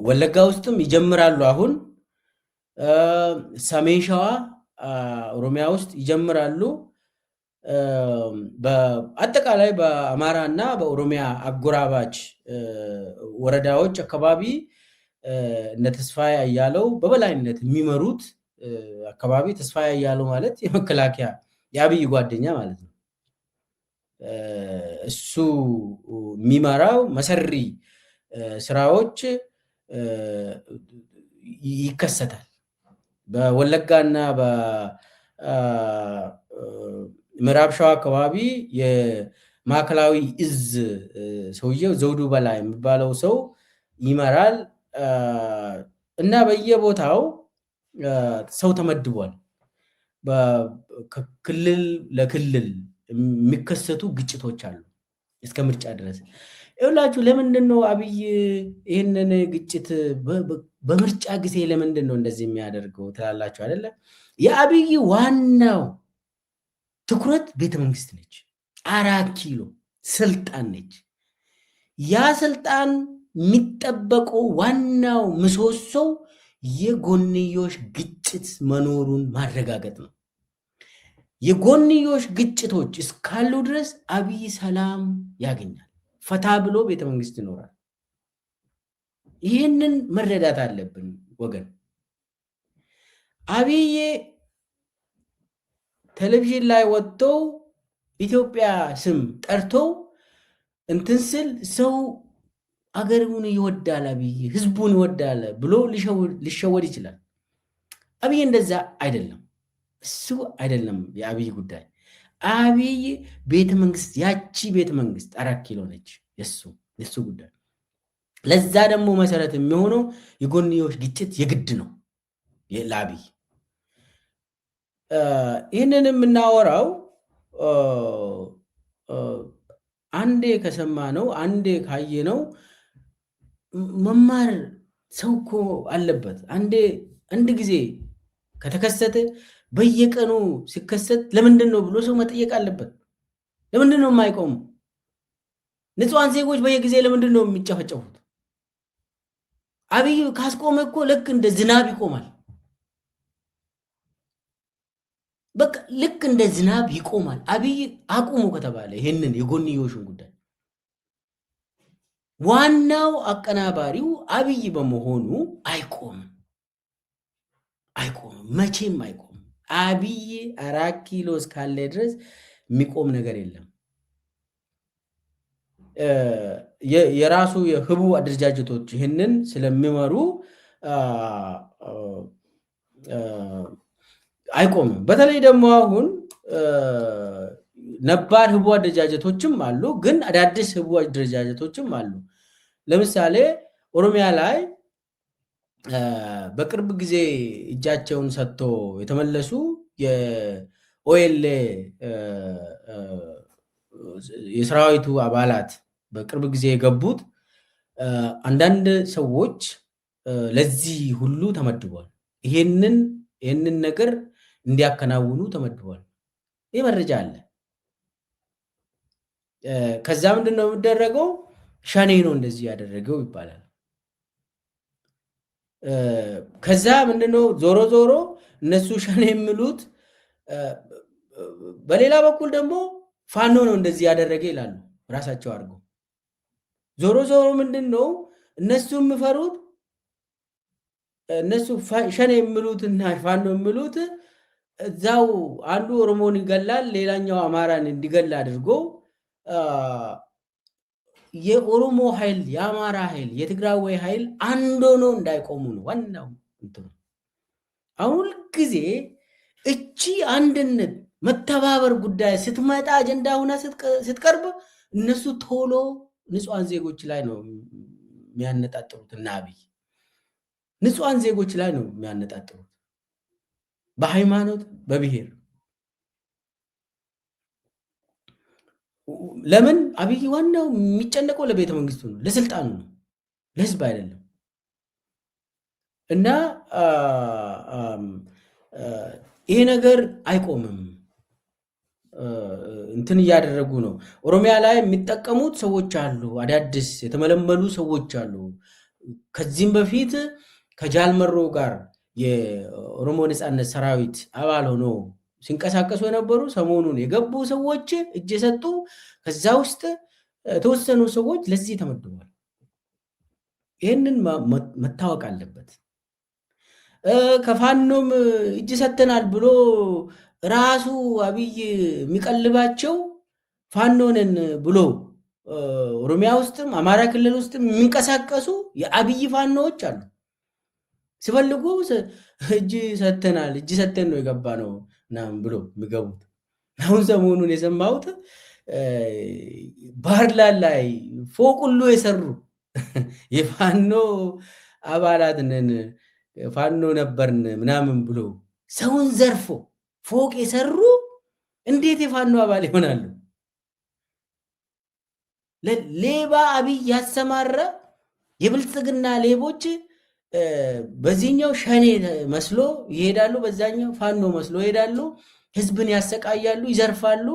ወለጋ ውስጥም ይጀምራሉ። አሁን ሰሜን ሸዋ ኦሮሚያ ውስጥ ይጀምራሉ። በአጠቃላይ በአማራ እና በኦሮሚያ አጎራባች ወረዳዎች አካባቢ እነ ተስፋዬ አያለው በበላይነት የሚመሩት አካባቢ ተስፋዬ አያለው ማለት የመከላከያ የአብይ ጓደኛ ማለት ነው። እሱ የሚመራው መሰሪ ስራዎች ይከሰታል። በወለጋና በምዕራብ ሸዋ አካባቢ የማዕከላዊ እዝ ሰውየው ዘውዱ በላይ የሚባለው ሰው ይመራል እና በየቦታው ሰው ተመድቧል። ክልል ለክልል የሚከሰቱ ግጭቶች አሉ እስከ ምርጫ ድረስ። ይኸውላችሁ ለምንድን ነው አብይ ይህንን ግጭት በምርጫ ጊዜ ለምንድን ነው እንደዚህ የሚያደርገው ትላላችሁ አይደለ? የአብይ ዋናው ትኩረት ቤተመንግስት ነች፣ 4 ኪሎ ስልጣን ነች። ያ ስልጣን የሚጠበቀው ዋናው ምሰሶው የጎንዮሽ ግጭት መኖሩን ማረጋገጥ ነው። የጎንዮሽ ግጭቶች እስካሉ ድረስ አብይ ሰላም ያገኛል፣ ፈታ ብሎ ቤተመንግስት ይኖራል። ይህንን መረዳት አለብን ወገን። አብይ ቴሌቪዥን ላይ ወጥተው ኢትዮጵያ ስም ጠርተው እንትን ስል ሰው አገሩን ይወዳል፣ አብይ ህዝቡን ይወዳል ብሎ ሊሸወድ ይችላል። አብይ እንደዛ አይደለም። እሱ አይደለም የአብይ ጉዳይ። አብይ ቤተመንግስት፣ ያቺ ቤተመንግስት 4 ኪሎ ነች የሱ ጉዳይ። ለዛ ደግሞ መሰረት የሚሆነው የጎንዮሽ ግጭት የግድ ነው ለአብይ። ይህንን የምናወራው አንዴ ከሰማ ነው አንዴ ካየ ነው መማር ሰው እኮ አለበት። አንድ ጊዜ ከተከሰተ በየቀኑ ሲከሰት ለምንድን ነው ብሎ ሰው መጠየቅ አለበት። ለምንድን ነው የማይቆሙ? ንጹሐን ዜጎች በየጊዜ ለምንድን ነው የሚጨፈጨፉት? አብይ ካስቆመ እኮ ልክ እንደ ዝናብ ይቆማል። በቃ ልክ እንደ ዝናብ ይቆማል። አብይ አቁሙ ከተባለ ይህንን የጎንዮሹን ጉዳይ ዋናው አቀናባሪው አብይ በመሆኑ አይቆምም፣ መቼም አይቆምም። አብይ 4 ኪሎ እስካለ ድረስ የሚቆም ነገር የለም። የራሱ የህቡ አደረጃጀቶች ይህንን ስለሚመሩ አይቆምም። በተለይ ደግሞ አሁን ነባር ህቡ አደረጃጀቶችም አሉ፣ ግን አዳዲስ ህቡ አደረጃጀቶችም አሉ። ለምሳሌ ኦሮሚያ ላይ በቅርብ ጊዜ እጃቸውን ሰጥቶ የተመለሱ የኦኤልኤ የሰራዊቱ አባላት በቅርብ ጊዜ የገቡት አንዳንድ ሰዎች ለዚህ ሁሉ ተመድቧል። ይህንን ነገር እንዲያከናውኑ ተመድቧል። ይህ መረጃ አለ። ከዛ ምንድን ነው የሚደረገው? ሸኔ ነው እንደዚህ ያደረገው ይባላል። ከዛ ምንድነው ዞሮ ዞሮ እነሱ ሸኔ የሚሉት በሌላ በኩል ደግሞ ፋኖ ነው እንደዚህ ያደረገ ይላሉ ራሳቸው አድርገው። ዞሮ ዞሮ ምንድነው እነሱ የሚፈሩት እነሱ ሸኔ የሚሉትና ፋኖ የሚሉት እዛው አንዱ ኦሮሞን ይገላል፣ ሌላኛው አማራን እንዲገል አድርጎ የኦሮሞ ኃይል፣ የአማራ ኃይል፣ የትግራዊ ኃይል አንድ ሆኖ እንዳይቆሙ ነው ዋናው እንትኑ። አሁን ጊዜ እቺ አንድነት መተባበር ጉዳይ ስትመጣ አጀንዳ ሆና ስትቀርብ እነሱ ቶሎ ንጹሃን ዜጎች ላይ ነው የሚያነጣጥሩት እና አብይ ንጹሃን ዜጎች ላይ ነው የሚያነጣጥሩት በሃይማኖት በብሔር። ለምን አብይ ዋናው የሚጨነቀው ለቤተ መንግስቱ ነው፣ ለስልጣኑ ነው፣ ለህዝብ አይደለም። እና ይሄ ነገር አይቆምም። እንትን እያደረጉ ነው። ኦሮሚያ ላይ የሚጠቀሙት ሰዎች አሉ፣ አዳዲስ የተመለመሉ ሰዎች አሉ። ከዚህም በፊት ከጃልመሮ ጋር የኦሮሞ ነጻነት ሰራዊት አባል ሆኖ ሲንቀሳቀሱ የነበሩ ሰሞኑን የገቡ ሰዎች እጅ የሰጡ ከዛ ውስጥ የተወሰኑ ሰዎች ለዚህ ተመድቧል። ይህንን መታወቅ አለበት። ከፋኖም እጅ ሰጥተናል ብሎ ራሱ አብይ የሚቀልባቸው ፋኖንን ብሎ ኦሮሚያ ውስጥም አማራ ክልል ውስጥም የሚንቀሳቀሱ የአብይ ፋኖዎች አሉ። ሲፈልጉ እጅ ሰጥተናል እጅ ሰጥተን ነው የገባ ነው ምናምን ብሎ የሚገቡት። አሁን ሰሞኑን የሰማሁት ባህር ዳር ላይ ፎቅ ሁሉ የሰሩ የፋኖ አባላት ነን ፋኖ ነበርን ምናምን ብሎ ሰውን ዘርፎ ፎቅ የሰሩ እንዴት የፋኖ አባል ይሆናሉ? ሌባ አብይ ያሰማራ የብልጽግና ሌቦች በዚህኛው ሸኔ መስሎ ይሄዳሉ፣ በዛኛው ፋኖ መስሎ ይሄዳሉ። ህዝብን ያሰቃያሉ፣ ይዘርፋሉ፣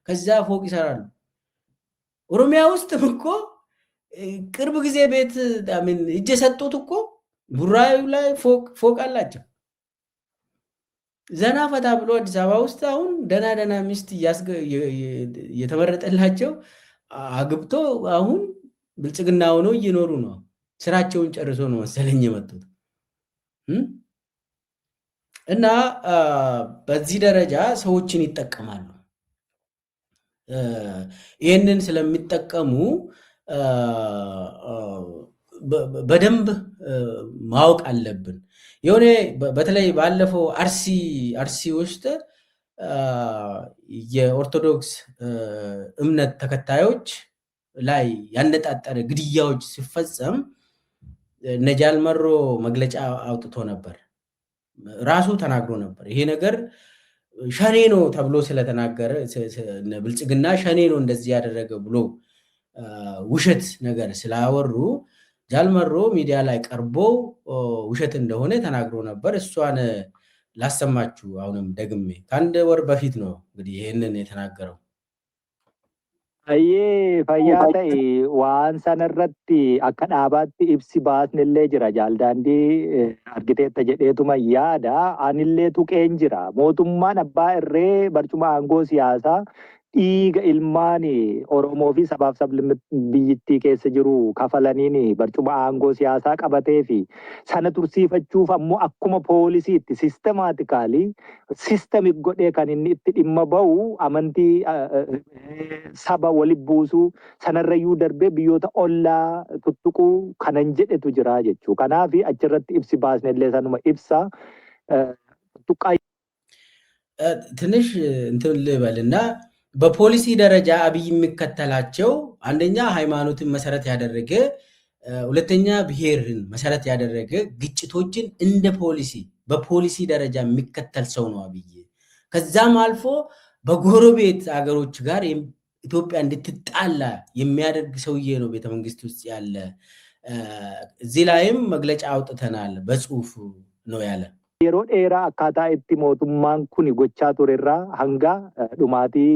ከዛ ፎቅ ይሰራሉ። ኦሮሚያ ውስጥም እኮ ቅርብ ጊዜ ቤት እጅ የሰጡት እኮ ቡራዩ ላይ ፎቅ አላቸው። ዘና ፈታ ብሎ አዲስ አበባ ውስጥ አሁን ደና ሚስት እየተመረጠላቸው አግብቶ አሁን ብልጽግና ሆኖ እየኖሩ ነው። ስራቸውን ጨርሶ ነው መሰለኝ የመጡት። እና በዚህ ደረጃ ሰዎችን ይጠቀማሉ። ይህንን ስለሚጠቀሙ በደንብ ማወቅ አለብን። የሆነ በተለይ ባለፈው አርሲ ውስጥ የኦርቶዶክስ እምነት ተከታዮች ላይ ያነጣጠረ ግድያዎች ሲፈጸም ነጃልመሮ መግለጫ አውጥቶ ነበር። ራሱ ተናግሮ ነበር። ይሄ ነገር ሸኔ ነው ተብሎ ስለተናገረ ብልጽግና ሸኔ ነው እንደዚህ ያደረገ ብሎ ውሸት ነገር ስላወሩ ጃልመሮ ሚዲያ ላይ ቀርቦ ውሸት እንደሆነ ተናግሮ ነበር። እሷን ላሰማችሁ አሁንም ደግሜ። ከአንድ ወር በፊት ነው እንግዲህ ይህንን የተናገረው። Ayyee fayyaa ta'e waan sanarratti akka dhaabaatti ibsi baasnillee jira. Jaaldaandii argiteetta jedheetuma yaada. Anillee tuqeen jira. Mootummaan abbaa irree barcuma aangoo siyaasaa dhiiga ilmaan Oromoo fi sabaaf sablammii keessa jiru kafalaniin barcuma aangoo siyaasaa qabatee fi sana tursiifachuuf ammoo akkuma poolisiitti sistemaatikaalii sistemik godhee kan inni itti dhimma ba'u amantii saba walitti buusuu sanarrayyuu darbee biyyoota ollaa tuttuquu kanan jedhetu jira jechuu. Kanaaf achirratti ibsi baasnellee sanuma ibsa tuttuqaa ትንሽ እንትን ልበልና በፖሊሲ ደረጃ አብይ የሚከተላቸው አንደኛ ሃይማኖትን መሰረት ያደረገ፣ ሁለተኛ ብሔርን መሰረት ያደረገ ግጭቶችን እንደ ፖሊሲ በፖሊሲ ደረጃ የሚከተል ሰው ነው አብይ። ከዛም አልፎ በጎረቤት አገሮች ጋር ኢትዮጵያ እንድትጣላ የሚያደርግ ሰውዬ ነው ቤተመንግስት ውስጥ ያለ። እዚህ ላይም መግለጫ አውጥተናል በጽሁፍ ነው ያለ። yeroo dheeraa akkaataa itti mootummaan kun gochaa turerraa hanga dhumaatii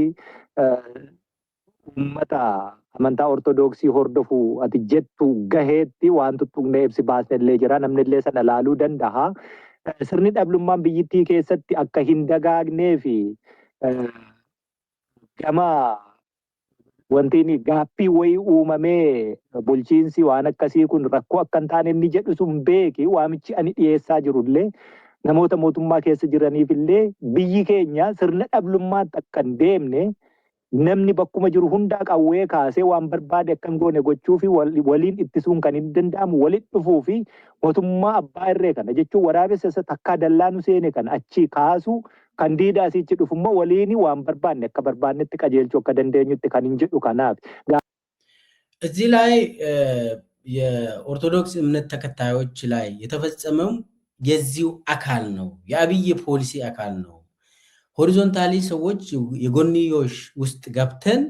uummata amantaa ortodoksii hordofu ati jettu gaheetti waan tuttuqnee ibsi baasnellee jira namnillee sana laaluu danda'a. Sirni dhablummaan biyyittii keessatti akka hin dagaagnee fi gama wanti gaaffii wayii uumamee bulchiinsi waan akkasii kun rakkoo akka hin taane inni jedhu sun beeki waamichi ani dhiyeessaa jirullee namoota mootummaa keessa jiraniifillee biyyi keenya sirna dhablummaatti akka hin deemne namni bakkuma jiru hundaa qawwee kaasee waan barbaade akka hin goone gochuu fi waliin ittisuun kan hin danda'amu walitti dhufuu fi mootummaa abbaa irree kana jechuun waraabessa takkaa dallaanu seene kan achi kaasu kan diidaa asitti dhufummaa waliin waan barbaanne akka barbaannetti qajeelchuu akka dandeenyutti kan hin jedhu kanaaf. እዚህ ላይ የኦርቶዶክስ እምነት ተከታዮች ላይ የተፈጸመው የዚሁ አካል ነው፣ የአብይ ፖሊሲ አካል ነው። ሆሪዞንታሊ ሰዎች የጎንዮሽ ውስጥ ገብተን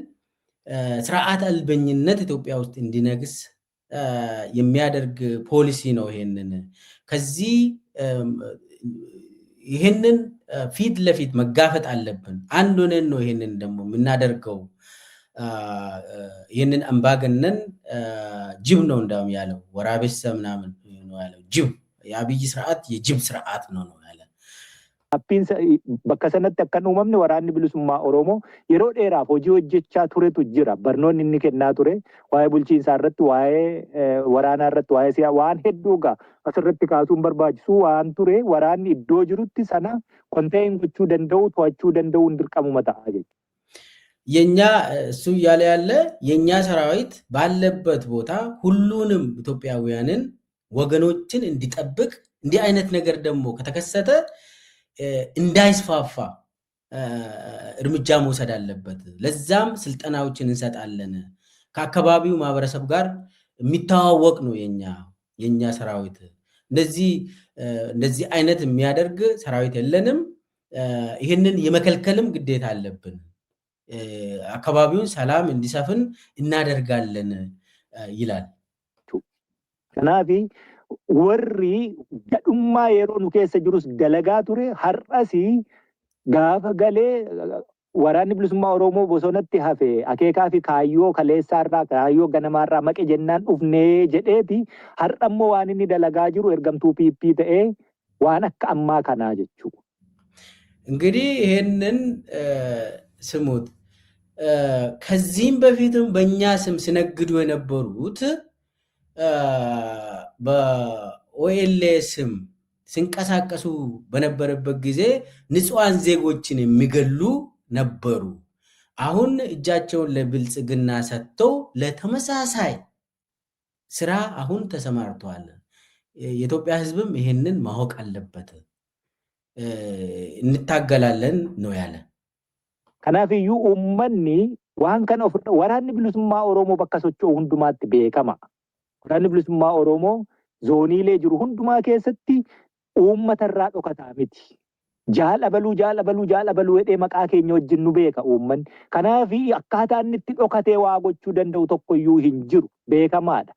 ስርዓት አልበኝነት ኢትዮጵያ ውስጥ እንዲነግስ የሚያደርግ ፖሊሲ ነው። ይሄንን ፊት ለፊት መጋፈጥ አለብን። አንድ ሆነን ነው ይሄንን ደግሞ የምናደርገው። ይሄንን አምባገነን ጅብ ነው እንዳውም ያለው ወራቤሳ ምናምን ነው ያለው። ጅብ የአብይ ስርዓት የጅብ ስርዓት ነው ያለ። bakka sanatti akkan uumamne waraanni bilisummaa Oromoo yeroo dheeraaf hojii hojjechaa turetu jira. Barnoonni inni kennaa ture waa'ee bulchiinsaa irratti, waa'ee waraanaa irratti, waa'ee siyaa waan hedduu asirratti kaasuun barbaachisu waan ture waraanni iddoo jirutti sana konteeyin gochuu danda'u, to'achuu danda'u dirqamuma ta'a jechuudha. የኛ እሱ እያለ ያለ የኛ ሰራዊት ባለበት ቦታ ሁሉንም ኢትዮጵያውያንን ወገኖችን እንዲጠብቅ እንዲህ አይነት ነገር ደግሞ ከተከሰተ እንዳይስፋፋ እርምጃ መውሰድ አለበት። ለዛም ስልጠናዎችን እንሰጣለን። ከአካባቢው ማህበረሰብ ጋር የሚተዋወቅ ነው የኛ ሰራዊት። እንደዚህ አይነት የሚያደርግ ሰራዊት የለንም። ይህንን የመከልከልም ግዴታ አለብን። አካባቢውን ሰላም እንዲሰፍን እናደርጋለን ይላል። ከናፊ ወሪ ገዱማ የሮኑ keessa jirus dalagaa ture har'as gaafa galee waraanni bilisummaa Oromoo bosonatti hafe akeekaa fi kaayyoo kaleessaarraa kaayyoo ganamaarraa maqe jennaan dhufnee jedheeti har'ammoo waan inni dalagaa jiru ergamtuu PP ta'ee waan akka ammaa kanaa jechuudha. እንግዲህ ይሄንን ስሙት። ከዚህም በፊትም በእኛ ስም ሲነግዱ የነበሩት በኦኤልኤ ስም ሲንቀሳቀሱ በነበረበት ጊዜ ንጹሃን ዜጎችን የሚገሉ ነበሩ። አሁን እጃቸውን ለብልጽግና ሰጥተው ለተመሳሳይ ስራ አሁን ተሰማርተዋል። የኢትዮጵያ ሕዝብም ይሄንን ማወቅ አለበት። እንታገላለን ነው ያለ። Kanaafiyyuu uummanni waan kana waraanni bilisummaa Oromoo bakka socho'u hundumaatti beekama. Waraanni bilisummaa Oromoo zooniilee jiru hundumaa keessatti uummatarraa dhokataa miti. Jaalabaluu jedhee maqaa keenya wajjin nu beeka uummanni. Kanaafi akkaataa inni itti dhokatee waa gochuu danda'u tokkoyyuu hin jiru beekamaadha.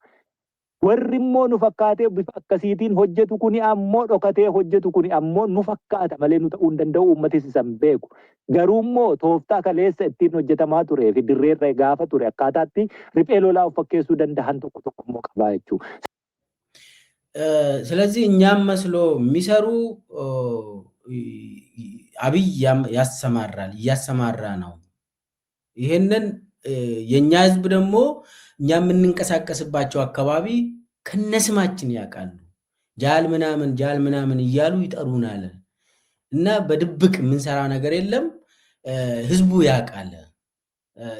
Warri immoo nu fakkaatee bifa akkasiitiin hojjetu kuni ammoo dhokatee hojjetu kuni ammoo nu fakkaata malee nu ta'uu hin danda'u uummatis isan beeku. Garuu immoo tooftaa kaleessa ittiin hojjetamaa turee fi dirreerra gaafa ture akkaataatti riphee lolaa of fakkeessuu danda'an tokko immoo qabaa jechuudha. ስለዚህ እኛም መስሎ የሚሰሩ አብይ ያሰማራል እያሰማራ ነው። ይሄንን የኛ ህዝብ ደግሞ እኛ የምንንቀሳቀስባቸው አካባቢ ከነስማችን ያውቃሉ። ጃል ምናምን እያሉ ይጠሩናል እና በድብቅ የምንሰራ ነገር የለም። ህዝቡ ያውቃል።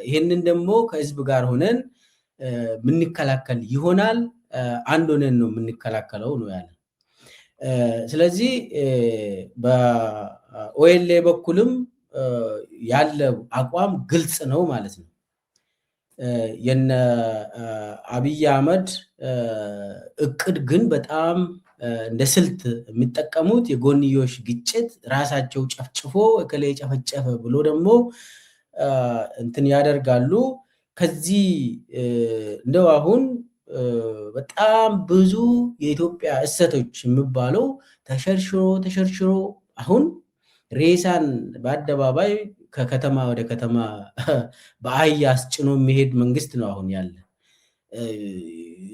ይሄንን ደግሞ ከህዝብ ጋር ሆነን ምንከላከል ይሆናል። አንድ ሆነን ነው የምንከላከለው ነው ያለ። ስለዚህ በኦኤልኤ በኩልም ያለ አቋም ግልጽ ነው ማለት ነው። የነ አብይ አህመድ እቅድ ግን በጣም እንደ ስልት የሚጠቀሙት የጎንዮሽ ግጭት ራሳቸው ጨፍጭፎ እከሌ ጨፈጨፈ ብሎ ደግሞ እንትን ያደርጋሉ። ከዚህ እንደው አሁን በጣም ብዙ የኢትዮጵያ እሴቶች የሚባለው ተሸርሽሮ አሁን ሬሳን በአደባባይ ከከተማ ወደ ከተማ በአህያ አስጭኖ የሚሄድ መንግስት ነው አሁን ያለ።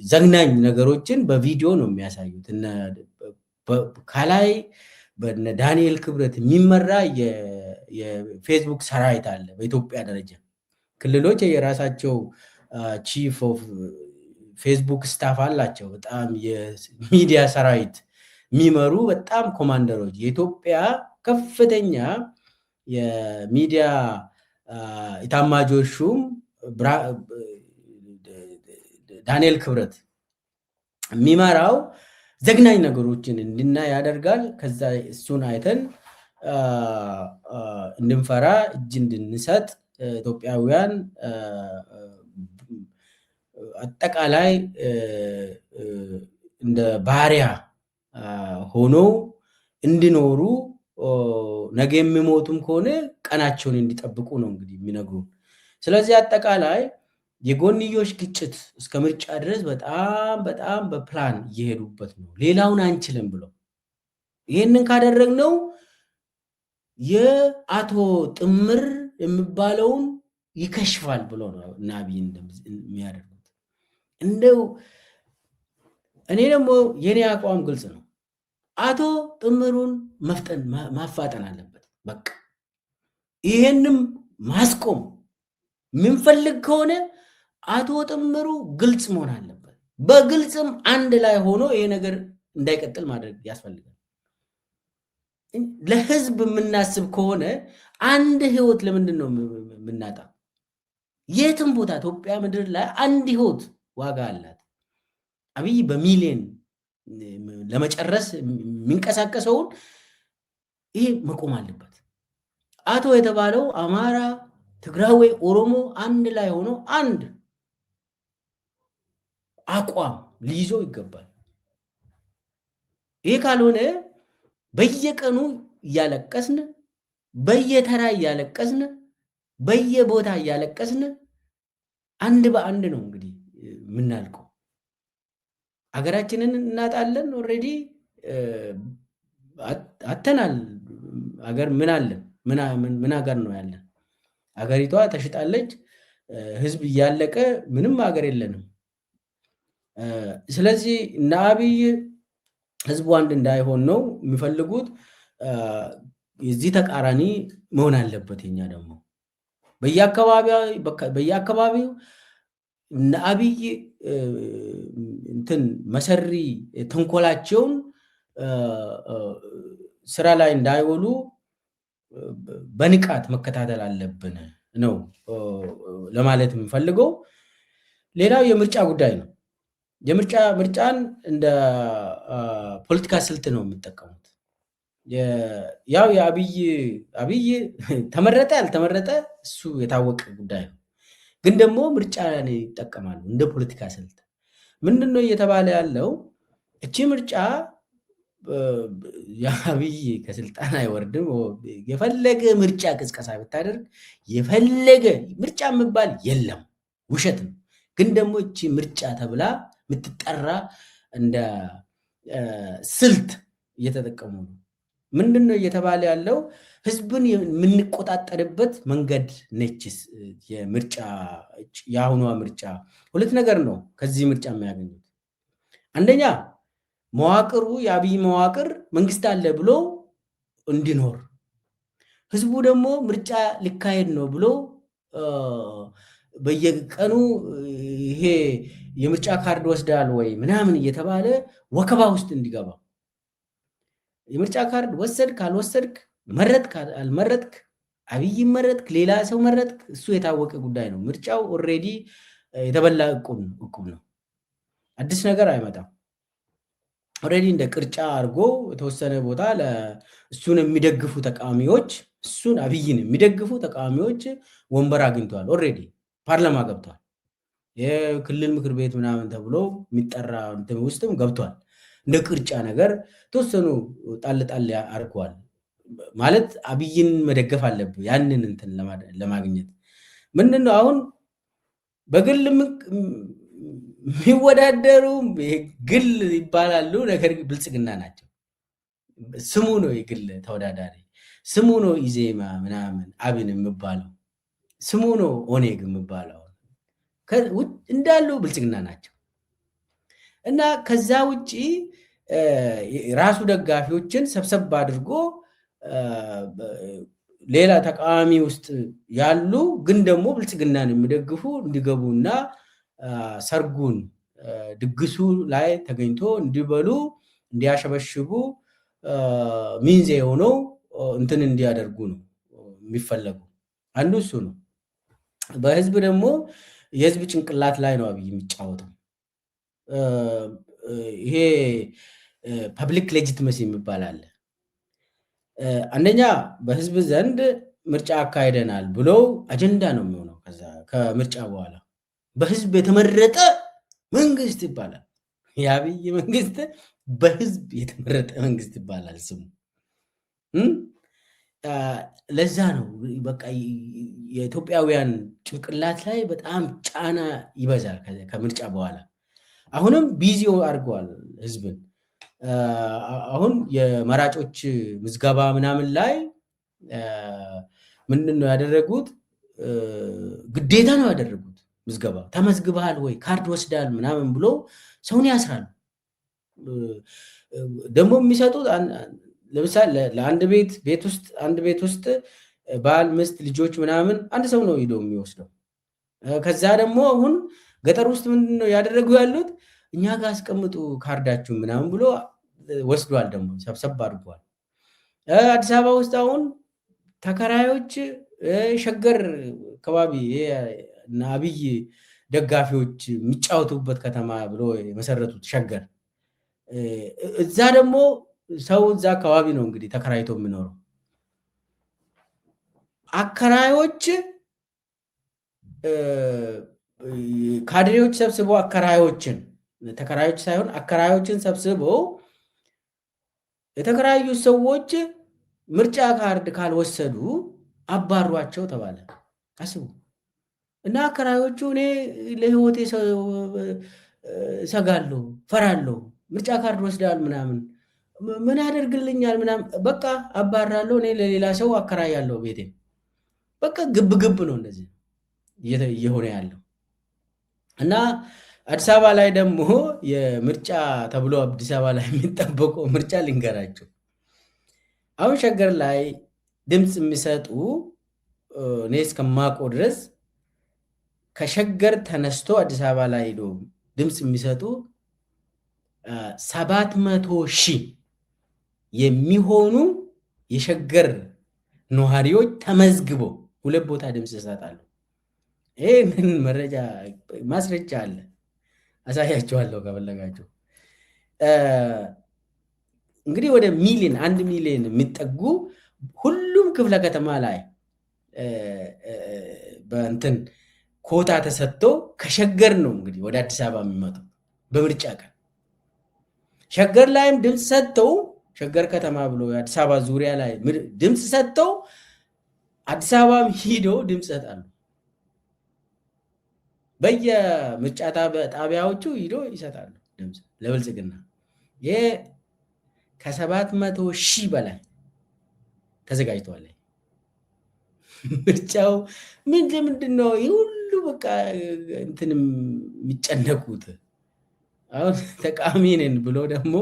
ዘግናኝ ነገሮችን በቪዲዮ ነው የሚያሳዩት። ከላይ በነ ዳንኤል ክብረት የሚመራ የፌስቡክ ሰራዊት አለ በኢትዮጵያ ደረጃ። ክልሎች የራሳቸው ቺፍ ኦፍ ፌስቡክ ስታፍ አላቸው። በጣም የሚዲያ ሰራዊት የሚመሩ በጣም ኮማንደሮች። የኢትዮጵያ ከፍተኛ የሚዲያ ኢታማዦር ሹም ዳንኤል ክብረት የሚመራው ዘግናኝ ነገሮችን እንድናይ ያደርጋል። ከዛ እሱን አይተን እንድንፈራ እጅ እንድንሰጥ ኢትዮጵያውያን አጠቃላይ እንደ ባሪያ ሆነው እንዲኖሩ ነገ የሚሞቱም ከሆነ ቀናቸውን እንዲጠብቁ ነው እንግዲህ የሚነግሩን። ስለዚህ አጠቃላይ የጎንዮሽ ግጭት እስከ ምርጫ ድረስ በጣም በጣም በፕላን እየሄዱበት ነው። ሌላውን አንችልም ብለው ይህንን ካደረግነው የአቶ ጥምር የሚባለውን ይከሽፋል ብሎ ነው እና አብይ የሚያደርጉት። እንደው እኔ ደግሞ የኔ አቋም ግልጽ ነው። አቶ ጥምሩን ማፋጠን አለበት። በቃ ይሄንም ማስቆም የምንፈልግ ከሆነ አቶ ጥምሩ ግልጽ መሆን አለበት። በግልጽም አንድ ላይ ሆኖ ይሄ ነገር እንዳይቀጥል ማድረግ ያስፈልጋል። ለህዝብ የምናስብ ከሆነ አንድ ህይወት ለምንድን ነው የምናጣ? የትም ቦታ ኢትዮጵያ ምድር ላይ አንድ ህይወት ዋጋ አላት። አብይ በሚሊዮን ለመጨረስ የሚንቀሳቀሰውን ይሄ መቆም አለበት። አቶ የተባለው አማራ፣ ትግራዊ፣ ኦሮሞ አንድ ላይ ሆኖ አንድ አቋም ሊይዞ ይገባል። ይሄ ካልሆነ በየቀኑ እያለቀስን በየተራ እያለቀስን በየቦታ እያለቀስን አንድ በአንድ ነው እንግዲህ የምናልቀው። ሀገራችንን እናጣለን። ኦልሬዲ አተናል። ሀገር ምን አለን? ምን ሀገር ነው ያለን? ሀገሪቷ ተሽጣለች። ህዝብ እያለቀ ምንም ሀገር የለንም። ስለዚህ እነ አብይ ህዝቡ አንድ እንዳይሆን ነው የሚፈልጉት። የዚህ ተቃራኒ መሆን አለበት። የኛ ደግሞ በየአካባቢው እነ አብይ እንትን መሰሪ ተንኮላቸውን ስራ ላይ እንዳይውሉ በንቃት መከታተል አለብን ነው ለማለት የምፈልገው። ሌላው የምርጫ ጉዳይ ነው። ምርጫን እንደ ፖለቲካ ስልት ነው የሚጠቀሙት። ያው የአብይ ተመረጠ ያልተመረጠ እሱ የታወቀ ጉዳይ ነው። ግን ደግሞ ምርጫ ይጠቀማሉ እንደ ፖለቲካ ስልት። ምንድነው እየተባለ ያለው? እቺ ምርጫ የአብይ ከስልጣን አይወርድም። የፈለገ ምርጫ ቅስቀሳ ብታደርግ የፈለገ ምርጫ የሚባል የለም፣ ውሸት ነው። ግን ደግሞ እቺ ምርጫ ተብላ የምትጠራ እንደ ስልት እየተጠቀሙ ነው። ምንድነው እየተባለ ያለው? ህዝብን የምንቆጣጠርበት መንገድ ነች የምርጫ የአሁኗ ምርጫ። ሁለት ነገር ነው ከዚህ ምርጫ የሚያገኙት። አንደኛ መዋቅሩ የአብይ መዋቅር መንግስት አለ ብሎ እንዲኖር፣ ህዝቡ ደግሞ ምርጫ ሊካሄድ ነው ብሎ በየቀኑ ይሄ የምርጫ ካርድ ወስዳል ወይ ምናምን እየተባለ ወከባ ውስጥ እንዲገባ፣ የምርጫ ካርድ ወሰድክ አልወሰድክ፣ መረጥክ አልመረጥክ፣ አብይ መረጥክ ሌላ ሰው መረጥክ፣ እሱ የታወቀ ጉዳይ ነው። ምርጫው ኦልሬዲ የተበላ እቁብ ነው። አዲስ ነገር አይመጣም። ኦልሬዲ እንደ ቅርጫ አድርጎ የተወሰነ ቦታ እሱን የሚደግፉ ተቃዋሚዎች፣ እሱን አብይን የሚደግፉ ተቃዋሚዎች ወንበር አግኝተዋል። ኦልሬዲ ፓርላማ ገብተዋል። የክልል ምክር ቤት ምናምን ተብሎ የሚጠራ እንትን ውስጥም ገብተዋል። እንደ ቅርጫ ነገር ተወሰኑ ጣል ጣል አድርገዋል። ማለት አብይን መደገፍ አለብህ ያንን እንትን ለማግኘት። ምንድነው አሁን በግል የሚወዳደሩ ግል ይባላሉ፣ ነገር ብልጽግና ናቸው። ስሙ ነው የግል ተወዳዳሪ። ስሙ ነው ኢዜማ ምናምን አብን የሚባለው፣ ስሙ ነው ኦኔግ የሚባለው፣ እንዳሉ ብልጽግና ናቸው። እና ከዛ ውጭ ራሱ ደጋፊዎችን ሰብሰብ አድርጎ ሌላ ተቃዋሚ ውስጥ ያሉ ግን ደግሞ ብልጽግናን የሚደግፉ እንዲገቡና ሰርጉን ድግሱ ላይ ተገኝቶ እንዲበሉ እንዲያሸበሽቡ ሚንዜ የሆነው እንትን እንዲያደርጉ ነው የሚፈለጉ። አንዱ እሱ ነው። በህዝብ ደግሞ የህዝብ ጭንቅላት ላይ ነው አብይ የሚጫወተው። ይሄ ፐብሊክ ሌጂትመሲ የሚባል አለ። አንደኛ በህዝብ ዘንድ ምርጫ አካሄደናል ብለው አጀንዳ ነው የሚሆነው። ከዛ ከምርጫ በኋላ በህዝብ የተመረጠ መንግስት ይባላል። የአብይ መንግስት በህዝብ የተመረጠ መንግስት ይባላል ስሙ። ለዛ ነው በቃ የኢትዮጵያውያን ጭንቅላት ላይ በጣም ጫና ይበዛል ከምርጫ በኋላ። አሁንም ቢዚ አድርገዋል ህዝብን። አሁን የመራጮች ምዝገባ ምናምን ላይ ምንድን ነው ያደረጉት? ግዴታ ነው ያደረጉት። ምዝገባ ተመዝግበሃል ወይ ካርድ ወስዳል ምናምን ብሎ ሰውን ያስራሉ። ደግሞ የሚሰጡት ለምሳሌ ለአንድ ቤት ውስጥ ባል፣ ሚስት፣ ልጆች ምናምን አንድ ሰው ነው ሄዶ የሚወስደው። ከዛ ደግሞ አሁን ገጠር ውስጥ ምንድን ነው ያደረጉ ያሉት? እኛ ጋር አስቀምጡ ካርዳችሁ ምናምን ብሎ ወስዷል። ደግሞ ሰብሰብ አድርጓል። አዲስ አበባ ውስጥ አሁን ተከራዮች ሸገር አካባቢ አብይ ደጋፊዎች የሚጫወቱበት ከተማ ብሎ የመሰረቱት ሸገር፣ እዛ ደግሞ ሰው እዛ አካባቢ ነው እንግዲህ ተከራይቶ የሚኖረው። አከራዮች ካድሬዎች ሰብስበው ተከራዮች ሳይሆን አከራዮችን ሰብስበው የተከራዩ ሰዎች ምርጫ ካርድ ካልወሰዱ አባሯቸው ተባለ። አስቡ። እና አከራዮቹ እኔ ለህይወቴ ሰጋለሁ፣ ፈራለሁ፣ ምርጫ ካርድ ወስዳል ምናምን ምን ያደርግልኛል ምናምን፣ በቃ አባራለሁ፣ እኔ ለሌላ ሰው አከራያለሁ ቤቴ። በቃ ግብ ነው እንደዚህ እየሆነ ያለው። እና አዲስ አበባ ላይ ደግሞ የምርጫ ተብሎ አዲስ አበባ ላይ የሚጠበቀው ምርጫ ልንገራቸው። አሁን ሸገር ላይ ድምፅ የሚሰጡ እኔ እስከማውቀው ድረስ ከሸገር ተነስቶ አዲስ አበባ ላይ ሄዶ ድምፅ የሚሰጡ 700,000 የሚሆኑ የሸገር ነዋሪዎች ተመዝግበው 2 ቦታ ድምፅ ይሰጣሉ። ይህንን መረጃ ማስረጃ አለ፣ አሳያቸዋለሁ ከፈለጋቸው። እንግዲህ ወደ 1 ሚሊዮን የሚጠጉ ሁሉም ክፍለ ከተማ ላይ በእንትን ኮታ ተሰጥቶ ከሸገር ነው እንግዲህ ወደ አዲስ አበባ የሚመጡ በምርጫ ቀን። ሸገር ላይም ድምፅ ሰጥተው ሸገር ከተማ ብሎ የአዲስ አበባ ዙሪያ ላይ ድምፅ ሰጥተው አዲስ አበባም ሂዶ ድምፅ ይሰጣሉ። በየምርጫ ጣቢያዎቹ ሂዶ ይሰጣሉ ድምፅ ለብልጽግና። ይህ ከ700,000 በላይ ተዘጋጅተዋል። ምርጫው ምንድን ነው? ይህ ሁሉ በቃ እንትን የሚጨነቁት አሁን ተቃዋሚ ነን ብሎ ደግሞ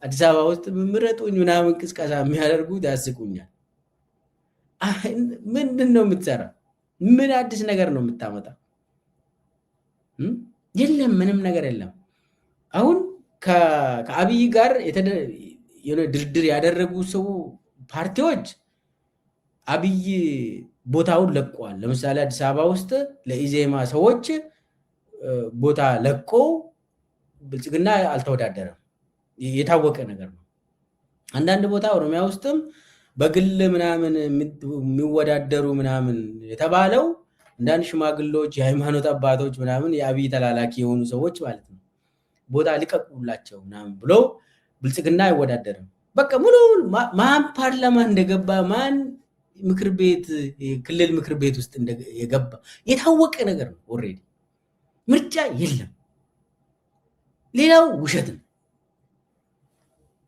አዲስ አበባ ውስጥ ምረጡኝ ምናምን ቅስቀሳ የሚያደርጉት ያስቁኛል። ምንድን ነው የምትሰራ? ምን አዲስ ነገር ነው የምታመጣ? የለም፣ ምንም ነገር የለም። አሁን ከአብይ ጋር ድርድር ያደረጉ ሰው ፓርቲዎች አብይ ቦታውን ለቋል። ለምሳሌ አዲስ አበባ ውስጥ ለኢዜማ ሰዎች ቦታ ለቆ ብልጽግና አልተወዳደረም። የታወቀ ነገር ነው። አንዳንድ ቦታ ኦሮሚያ ውስጥም በግል ምናምን የሚወዳደሩ ምናምን የተባለው አንዳንድ ሽማግሌዎች፣ የሃይማኖት አባቶች ምናምን የአብይ ተላላኪ የሆኑ ሰዎች ማለት ነው ቦታ ሊቀቁላቸው ምናምን ብሎ ብልጽግና አይወዳደርም። በቃ ሙሉ ማን ፓርላማ እንደገባ ማን ምክር ቤት ክልል ምክር ቤት ውስጥ የገባ የታወቀ ነገር ነው። ኦልሬዲ ምርጫ የለም። ሌላው ውሸት ነው።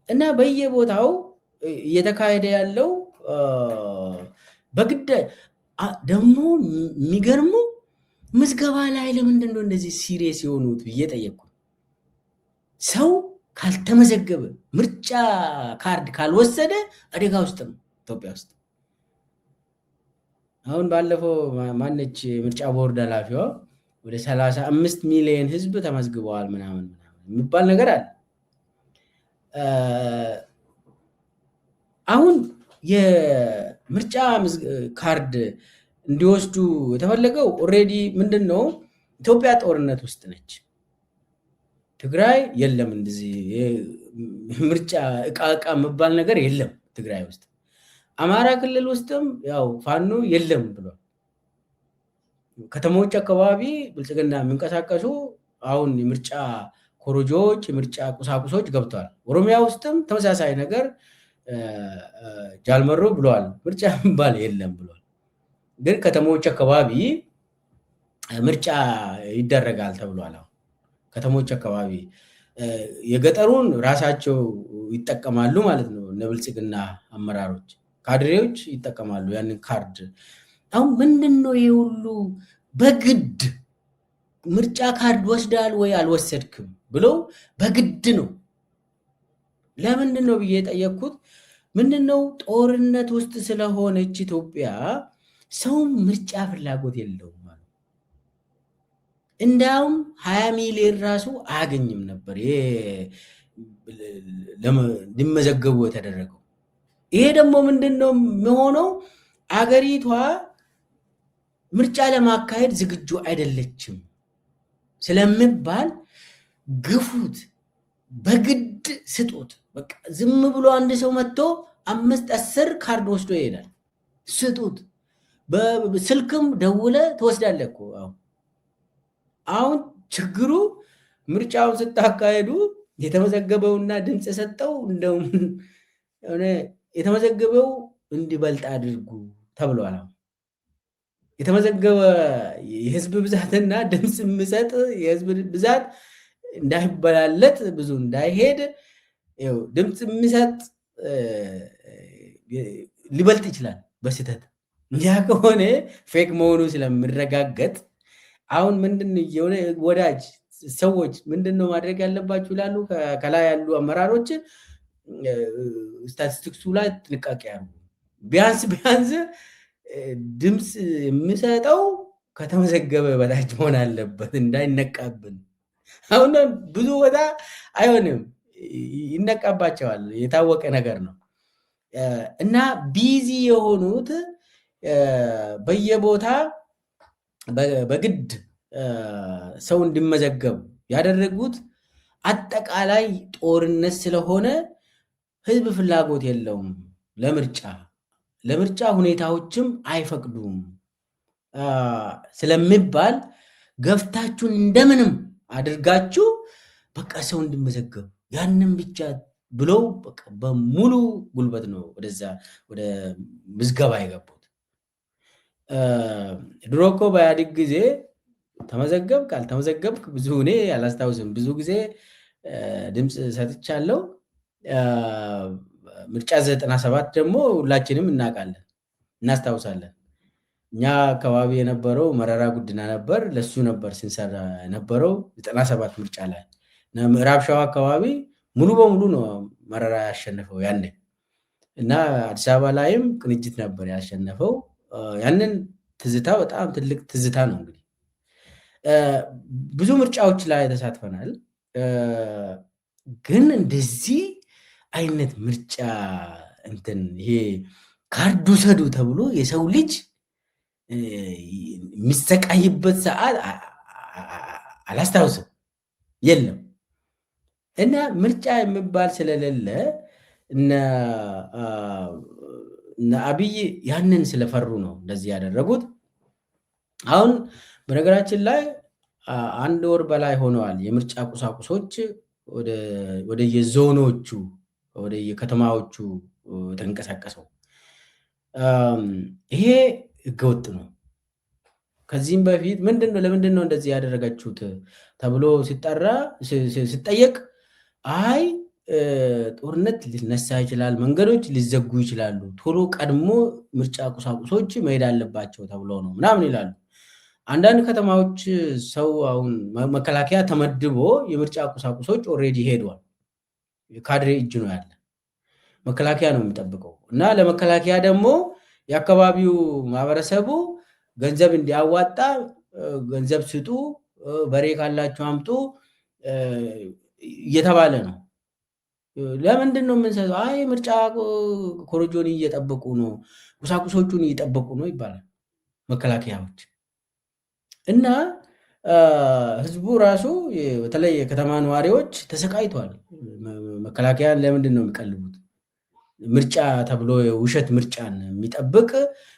እና በየቦታው እየተካሄደ ያለው በግድ ደግሞ የሚገርመው ምዝገባ ላይ ለምንድን ነው እንደዚህ ሲሪየስ የሆኑት ብዬ ጠየቅኩ። ሰው ካልተመዘገበ ምርጫ ካርድ ካልወሰደ አደጋ ውስጥ ነው ኢትዮጵያ ውስጥ። አሁን ባለፈው ማነች ምርጫ ቦርድ ኃላፊዋ ወደ 35 ሚሊዮን ህዝብ ተመዝግበዋል ምናምን የሚባል ነገር አለ። አሁን የምርጫ ካርድ እንዲወስዱ የተፈለገው ኦልሬዲ ምንድን ነው ኢትዮጵያ ጦርነት ውስጥ ነች። ትግራይ የለም እንደዚህ ምርጫ እቃ የሚባል ነገር የለም ትግራይ ውስጥ። አማራ ክልል ውስጥም ያው ፋኖ የለም ብሏል። ከተሞች አካባቢ ብልጽግና የሚንቀሳቀሱ አሁን የምርጫ ኮሮጆዎች የምርጫ ቁሳቁሶች ገብተዋል። ኦሮሚያ ውስጥም ተመሳሳይ ነገር ጃልመሮ ብለዋል፣ ምርጫ የሚባል የለም ብሏል። ግን ከተሞች አካባቢ ምርጫ ይደረጋል ተብሏል። አሁን ከተሞች አካባቢ የገጠሩን ራሳቸው ይጠቀማሉ ማለት ነው። እነ ብልጽግና አመራሮች ካድሬዎች ይጠቀማሉ ያንን ካርድ። አሁን ምንድን ነው ይሄ ሁሉ በግድ ምርጫ ካርድ ወስዳል ወይ አልወሰድክም ብለው በግድ ነው። ለምንድን ነው ብዬ የጠየቅኩት ምንድን ነው ጦርነት ውስጥ ስለሆነች ኢትዮጵያ ሰው ምርጫ ፍላጎት የለውም ማለት። እንዳውም 20 ሚሊዮን ራሱ አያገኝም ነበር ሊመዘገቡ የተደረገው። ይሄ ደግሞ ምንድን ነው የሚሆነው አገሪቷ ምርጫ ለማካሄድ ዝግጁ አይደለችም ስለሚባል ግፉት፣ በግድ ስጡት። በቃ ዝም ብሎ አንድ ሰው መጥቶ 5-10 ካርድ ወስዶ ይሄዳል። ስጡት። በስልክም ደውለ ትወስዳለህ እኮ። አሁን ችግሩ ምርጫውን ስታካሄዱ የተመዘገበውና ድምፅ የሰጠው እንደውም የተመዘገበው እንዲበልጥ አድርጉ ተብሏል። የተመዘገበ የህዝብ ብዛትና ድምፅ የሚሰጥ የህዝብ ብዛት እንዳይበላለጥ ብዙ እንዳይሄድ ድምፅ የሚሰጥ ሊበልጥ ይችላል በስህተት። ያ ከሆነ ፌክ መሆኑ ስለሚረጋገጥ አሁን ምንድን የሆነ ወዳጅ ሰዎች ምንድን ነው ማድረግ ያለባችሁ ይላሉ ከላይ ያሉ አመራሮች፣ ስታቲስቲክሱ ላይ ጥንቃቄ ያሉ ቢያንስ ድምፅ የሚሰጠው ከተመዘገበ በታች መሆን አለበት እንዳይነቃብን። አሁን ብዙ ቦታ አይሆንም፣ ይነቃባቸዋል፣ የታወቀ ነገር ነው። እና ቢዚ የሆኑት በየቦታ በግድ ሰው እንዲመዘገብ ያደረጉት አጠቃላይ ጦርነት ስለሆነ ህዝብ ፍላጎት የለውም ለምርጫ ሁኔታዎችም አይፈቅዱም ስለሚባል ገፍታችሁን እንደምንም አድርጋችሁ በቃ ሰው እንዲመዘገብ ያንን ብቻ ብለው በሙሉ ጉልበት ነው ወደዛ ወደ ምዝገባ የገቡት። ድሮ እኮ በኢህአዴግ ጊዜ ተመዘገብክ አልተመዘገብክ ብዙ እኔ አላስታውስም። ብዙ ጊዜ ድምፅ ሰጥቻለሁ። ምርጫ 97 ደግሞ ሁላችንም እናውቃለን እናስታውሳለን። እኛ አካባቢ የነበረው መረራ ጉዲና ነበር፣ ለሱ ነበር ስንሰራ የነበረው 97 ምርጫ ላይ። ምዕራብ ሸዋ አካባቢ ሙሉ በሙሉ ነው መረራ ያሸነፈው ያኔ። እና አዲስ አበባ ላይም ቅንጅት ነበር ያሸነፈው። ያንን ትዝታ በጣም ትልቅ ትዝታ ነው። እንግዲህ ብዙ ምርጫዎች ላይ ተሳትፈናል። ግን እንደዚህ አይነት ምርጫ ይሄ ካርድ ውሰዱ ተብሎ የሰው ልጅ የሚሰቃይበት ሰዓት አላስታውስም፣ የለም። እና ምርጫ የሚባል ስለሌለ እነ አብይ ያንን ስለፈሩ ነው እንደዚህ ያደረጉት። አሁን በነገራችን ላይ 1 ወር በላይ ሆነዋል የምርጫ ቁሳቁሶች ወደ የዞኖቹ ወደ የከተማዎቹ ተንቀሳቀሰው። ይሄ ህገወጥ ነው። ከዚህም በፊት ለምንድን ነው እንደዚህ ያደረጋችሁት ተብሎ ሲጠየቅ አይ ጦርነት ሊነሳ ይችላል፣ መንገዶች ሊዘጉ ይችላሉ፣ ቶሎ ቀድሞ ምርጫ ቁሳቁሶች መሄድ አለባቸው ተብሎ ነው ምናምን ይላሉ። አንዳንድ ከተማዎች ሰው አሁን መከላከያ ተመድቦ የምርጫ ቁሳቁሶች ኦልሬዲ ሄዷል። የካድሬ እጅ ነው ያለ፣ መከላከያ ነው የሚጠብቀው። እና ለመከላከያ ደግሞ የአካባቢው ማህበረሰቡ ገንዘብ እንዲያዋጣ ገንዘብ ስጡ፣ በሬ ካላችሁ አምጡ እየተባለ ነው። ለምንድን ነው የምንሰጠው? አይ ምርጫ ኮረጆን እየጠበቁ ነው፣ ቁሳቁሶቹን እየጠበቁ ነው ይባላል መከላከያዎች። እና ህዝቡ ራሱ በተለይ የከተማ ነዋሪዎች ተሰቃይቷል። መከላከያን ለምንድን ነው የሚቀልቡት? ምርጫ ተብሎ የውሸት ምርጫን የሚጠብቅ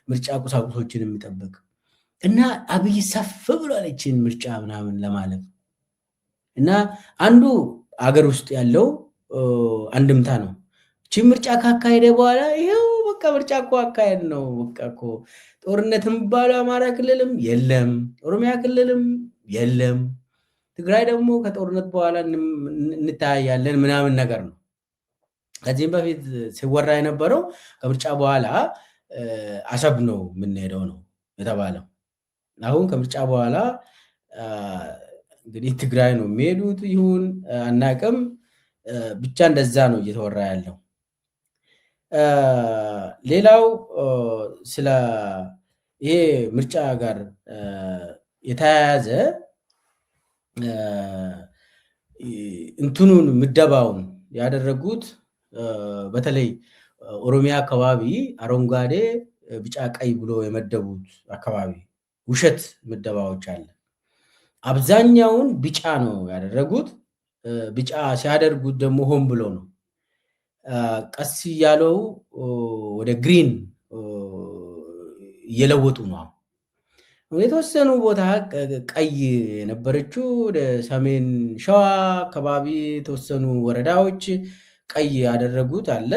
ምርጫ ቁሳቁሶችን የሚጠብቅ እና አብይ ሰፍ ብሏል ይችን ምርጫ ምናምን ለማለት እና አንዱ አገር ውስጥ ያለው አንድምታ ነው። ይችን ምርጫ ካካሄደ በኋላ ይሄው በቃ ምርጫ እኮ አካሄድ ነው። በቃ እኮ ጦርነት የሚባለው አማራ ክልልም የለም፣ ኦሮሚያ ክልልም የለም፣ ትግራይ ደግሞ ከጦርነት በኋላ እንታያለን ምናምን ነገር ነው። ከዚህም በፊት ሲወራ የነበረው ከምርጫ በኋላ አሰብ ነው የምንሄደው ነው የተባለው። አሁን ከምርጫ በኋላ እንግዲህ ትግራይ ነው የሚሄዱት ይሁን አናቅም፣ ብቻ እንደዛ ነው እየተወራ ያለው። ሌላው ስለ ይሄ ምርጫ ጋር የተያያዘ እንትኑን ምደባውን ያደረጉት በተለይ ኦሮሚያ አካባቢ አረንጓዴ ቢጫ ቀይ ብሎ የመደቡት አካባቢ ውሸት ምደባዎች አለ። አብዛኛውን ቢጫ ነው ያደረጉት። ቢጫ ሲያደርጉት ደግሞ ሆን ብሎ ነው። ቀስ እያለው ወደ ግሪን እየለወጡ ነው። የተወሰኑ ቦታ ቀይ የነበረችው ወደ ሰሜን ሸዋ አካባቢ የተወሰኑ ወረዳዎች ቀይ ያደረጉት አለ።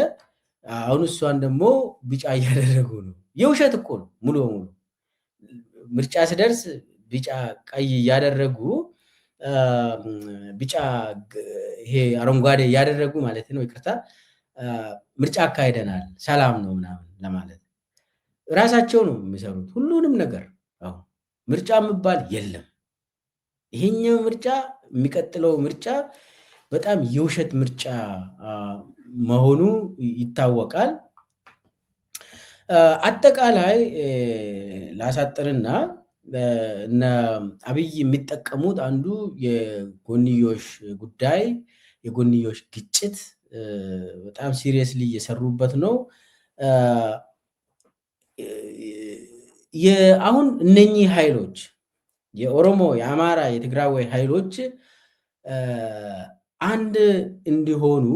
አሁን እሷን ደግሞ ቢጫ እያደረጉ ነው። የውሸት እኮ ነው ሙሉ በሙሉ። ምርጫ ሲደርስ ቢጫ ቀይ እያደረጉ ቢጫ ይሄ አረንጓዴ እያደረጉ ማለት ነው። ይቅርታ ምርጫ አካሄደናል ሰላም ነው ምናምን ለማለት ራሳቸው ነው የሚሰሩት ሁሉንም ነገር። አሁን ምርጫ የሚባል የለም። ይሄኛው ምርጫ የሚቀጥለው ምርጫ በጣም የውሸት ምርጫ መሆኑ ይታወቃል። አጠቃላይ ላሳጥርና እነ አብይ የሚጠቀሙት አንዱ የጎንዮሽ ጉዳይ የጎንዮሽ ግጭት በጣም ሲሪየስሊ እየሰሩበት ነው። አሁን እነኚህ ኃይሎች የኦሮሞ፣ የአማራ፣ የትግራዊ ኃይሎች አንድ እንዲሆኑ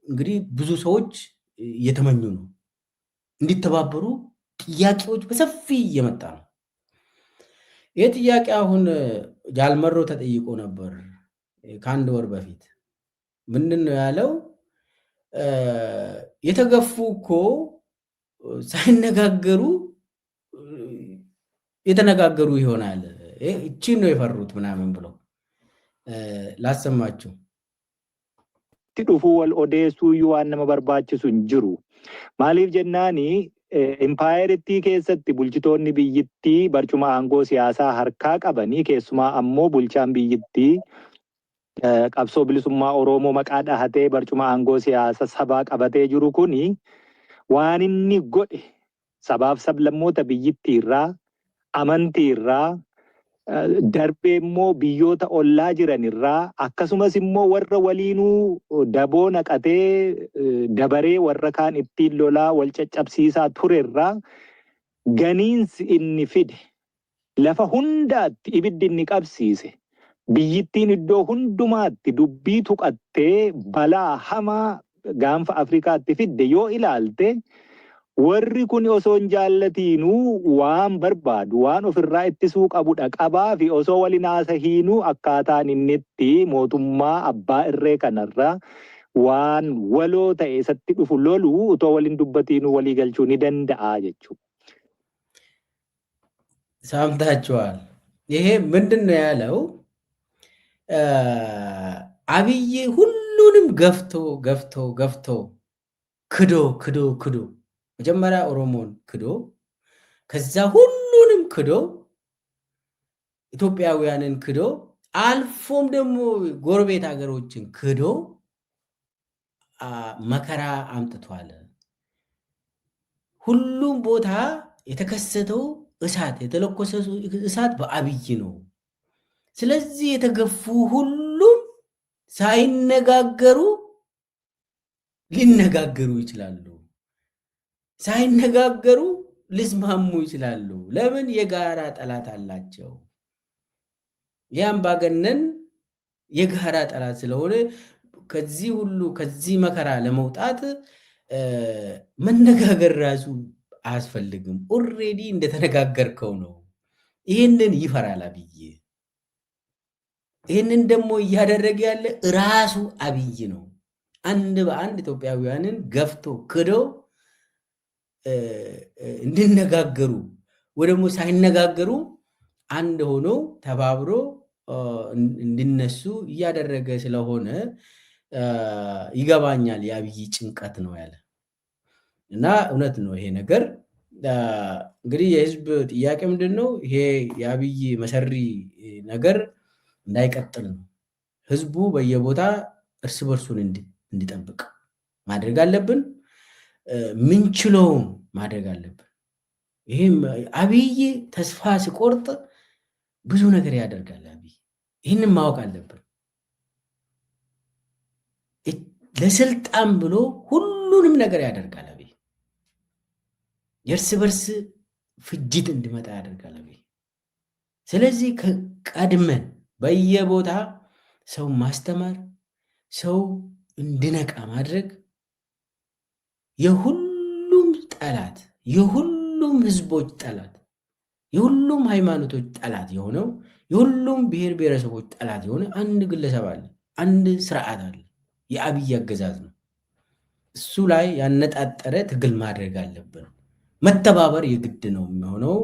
እንግዲህ ብዙ ሰዎች እየተመኙ ነው። እንዲተባበሩ ጥያቄዎች በሰፊ እየመጣ ነው። ይህ ጥያቄ አሁን ጃልመሮ ተጠይቆ ነበር ከአንድ ወር በፊት። ምንድን ነው ያለው? የተገፉ እኮ ሳይነጋገሩ የተነጋገሩ ይሆናል፣ እቺን ነው የፈሩት ምናምን ብሎ ላሰማችሁ። ዱፉ ወል ኦዴሱ ዩዋን ነመ በርባችሱ እንጅሩ ማሊፍ ጀናኒ ኢምፓየሪቲ ኬሰቲ ቡልችቶኒ ብይቲ በርጩማ አንጎ ሲያሳ ሀርካ ቀበኒ ኬሱማ አሞ ቡልቻን ብይቲ ቀብሶ ብልሱማ ኦሮሞ መቃ ዳሀቴ በርጩማ አንጎ ሲያሳ ሰባ ቀበቴ ጅሩ ኩኒ ዋንኒ ጎዴ ሰባፍ ሰብለሞተ ብይቲ ኢራ አመንቲ ኢራ darbee immoo biyyoota ollaa jiran irraa akkasumas immoo warra waliinuu daboo naqatee dabaree warra kaan ittiin lolaa wal caccabsiisaa ture irraa ganiinsi inni fide lafa hundaatti ibiddi inni qabsiise biyyittiin iddoo hundumaatti dubbii tuqattee balaa hamaa gaanfa Afrikaatti fidde yoo ilaalte warri kun osoo hin jaallatiinuu waan barbaadu waan ofirraa ittisuu qabudha qabaa fi osoo waliin haasahiinuu akkaataan inni itti mootummaa abbaa irree kanarraa waan waloo ta'e isatti dhufu loluu utoo waliin dubbatiinuu walii galchuu ni danda'a jechuudha. ሰምታችኋል። ይሄ ምንድን ነው ያለው? አብይ ሁሉ ሁሉንም ገፍቶ ገፍቶ ገፍቶ ክዶ ክዶ ክዶ መጀመሪያ ኦሮሞን ክዶ ከዛ ሁሉንም ክዶ ኢትዮጵያውያንን ክዶ አልፎም ደግሞ ጎረቤት ሀገሮችን ክዶ መከራ አምጥቷል። ሁሉም ቦታ የተከሰተው እሳት የተለኮሰ እሳት በአብይ ነው። ስለዚህ የተገፉ ሁሉም ሳይነጋገሩ ሊነጋገሩ ይችላሉ፣ ሳይነጋገሩ ሊስማሙ ይችላሉ። ለምን? የጋራ ጠላት አላቸው። የአምባገነን የጋራ ጠላት ስለሆነ ከዚህ ሁሉ ከዚህ መከራ ለመውጣት መነጋገር ራሱ አያስፈልግም። ኦልሬዲ እንደተነጋገርከው ነው። ይህንን ይፈራል አብይ። ይህንን ደግሞ እያደረገ ያለ ራሱ አብይ ነው። አንድ በአንድ ኢትዮጵያውያንን ገፍቶ ክዶ እንዲነጋገሩ ወይ ደግሞ ሳይነጋገሩ አንድ ሆኖ ተባብሮ እንዲነሱ እያደረገ ስለሆነ ይገባኛል። የአብይ ጭንቀት ነው ያለ እና እውነት ነው ይሄ ነገር። እንግዲህ የህዝብ ጥያቄ ምንድን ነው? ይሄ የአብይ መሰሪ ነገር እንዳይቀጥል ነው። ህዝቡ በየቦታ እርስ በርሱን እንዲጠብቅ ማድረግ አለብን። ምንችለውም ማድረግ አለብን። ይህም አብይ ተስፋ ሲቆርጥ ብዙ ነገር ያደርጋል። አብይ ይህንን ማወቅ አለብን። ለስልጣን ብሎ ሁሉንም ነገር ያደርጋል አብይ። የእርስ በርስ ፍጅት እንዲመጣ ያደርጋል አብይ። ስለዚህ ቀድመን በየቦታ ሰው ማስተማር፣ ሰው እንዲነቃ ማድረግ የሁሉም ጠላት፣ የሁሉም ህዝቦች ጠላት፣ የሁሉም ሃይማኖቶች ጠላት የሆነው የሁሉም ብሔር ብሔረሰቦች ጠላት የሆነ አንድ ግለሰብ አለ፣ አንድ ስርዓት አለ። የአብይ አገዛዝ ነው። እሱ ላይ ያነጣጠረ ትግል ማድረግ አለብን። መተባበር የግድ ነው የሚሆነው።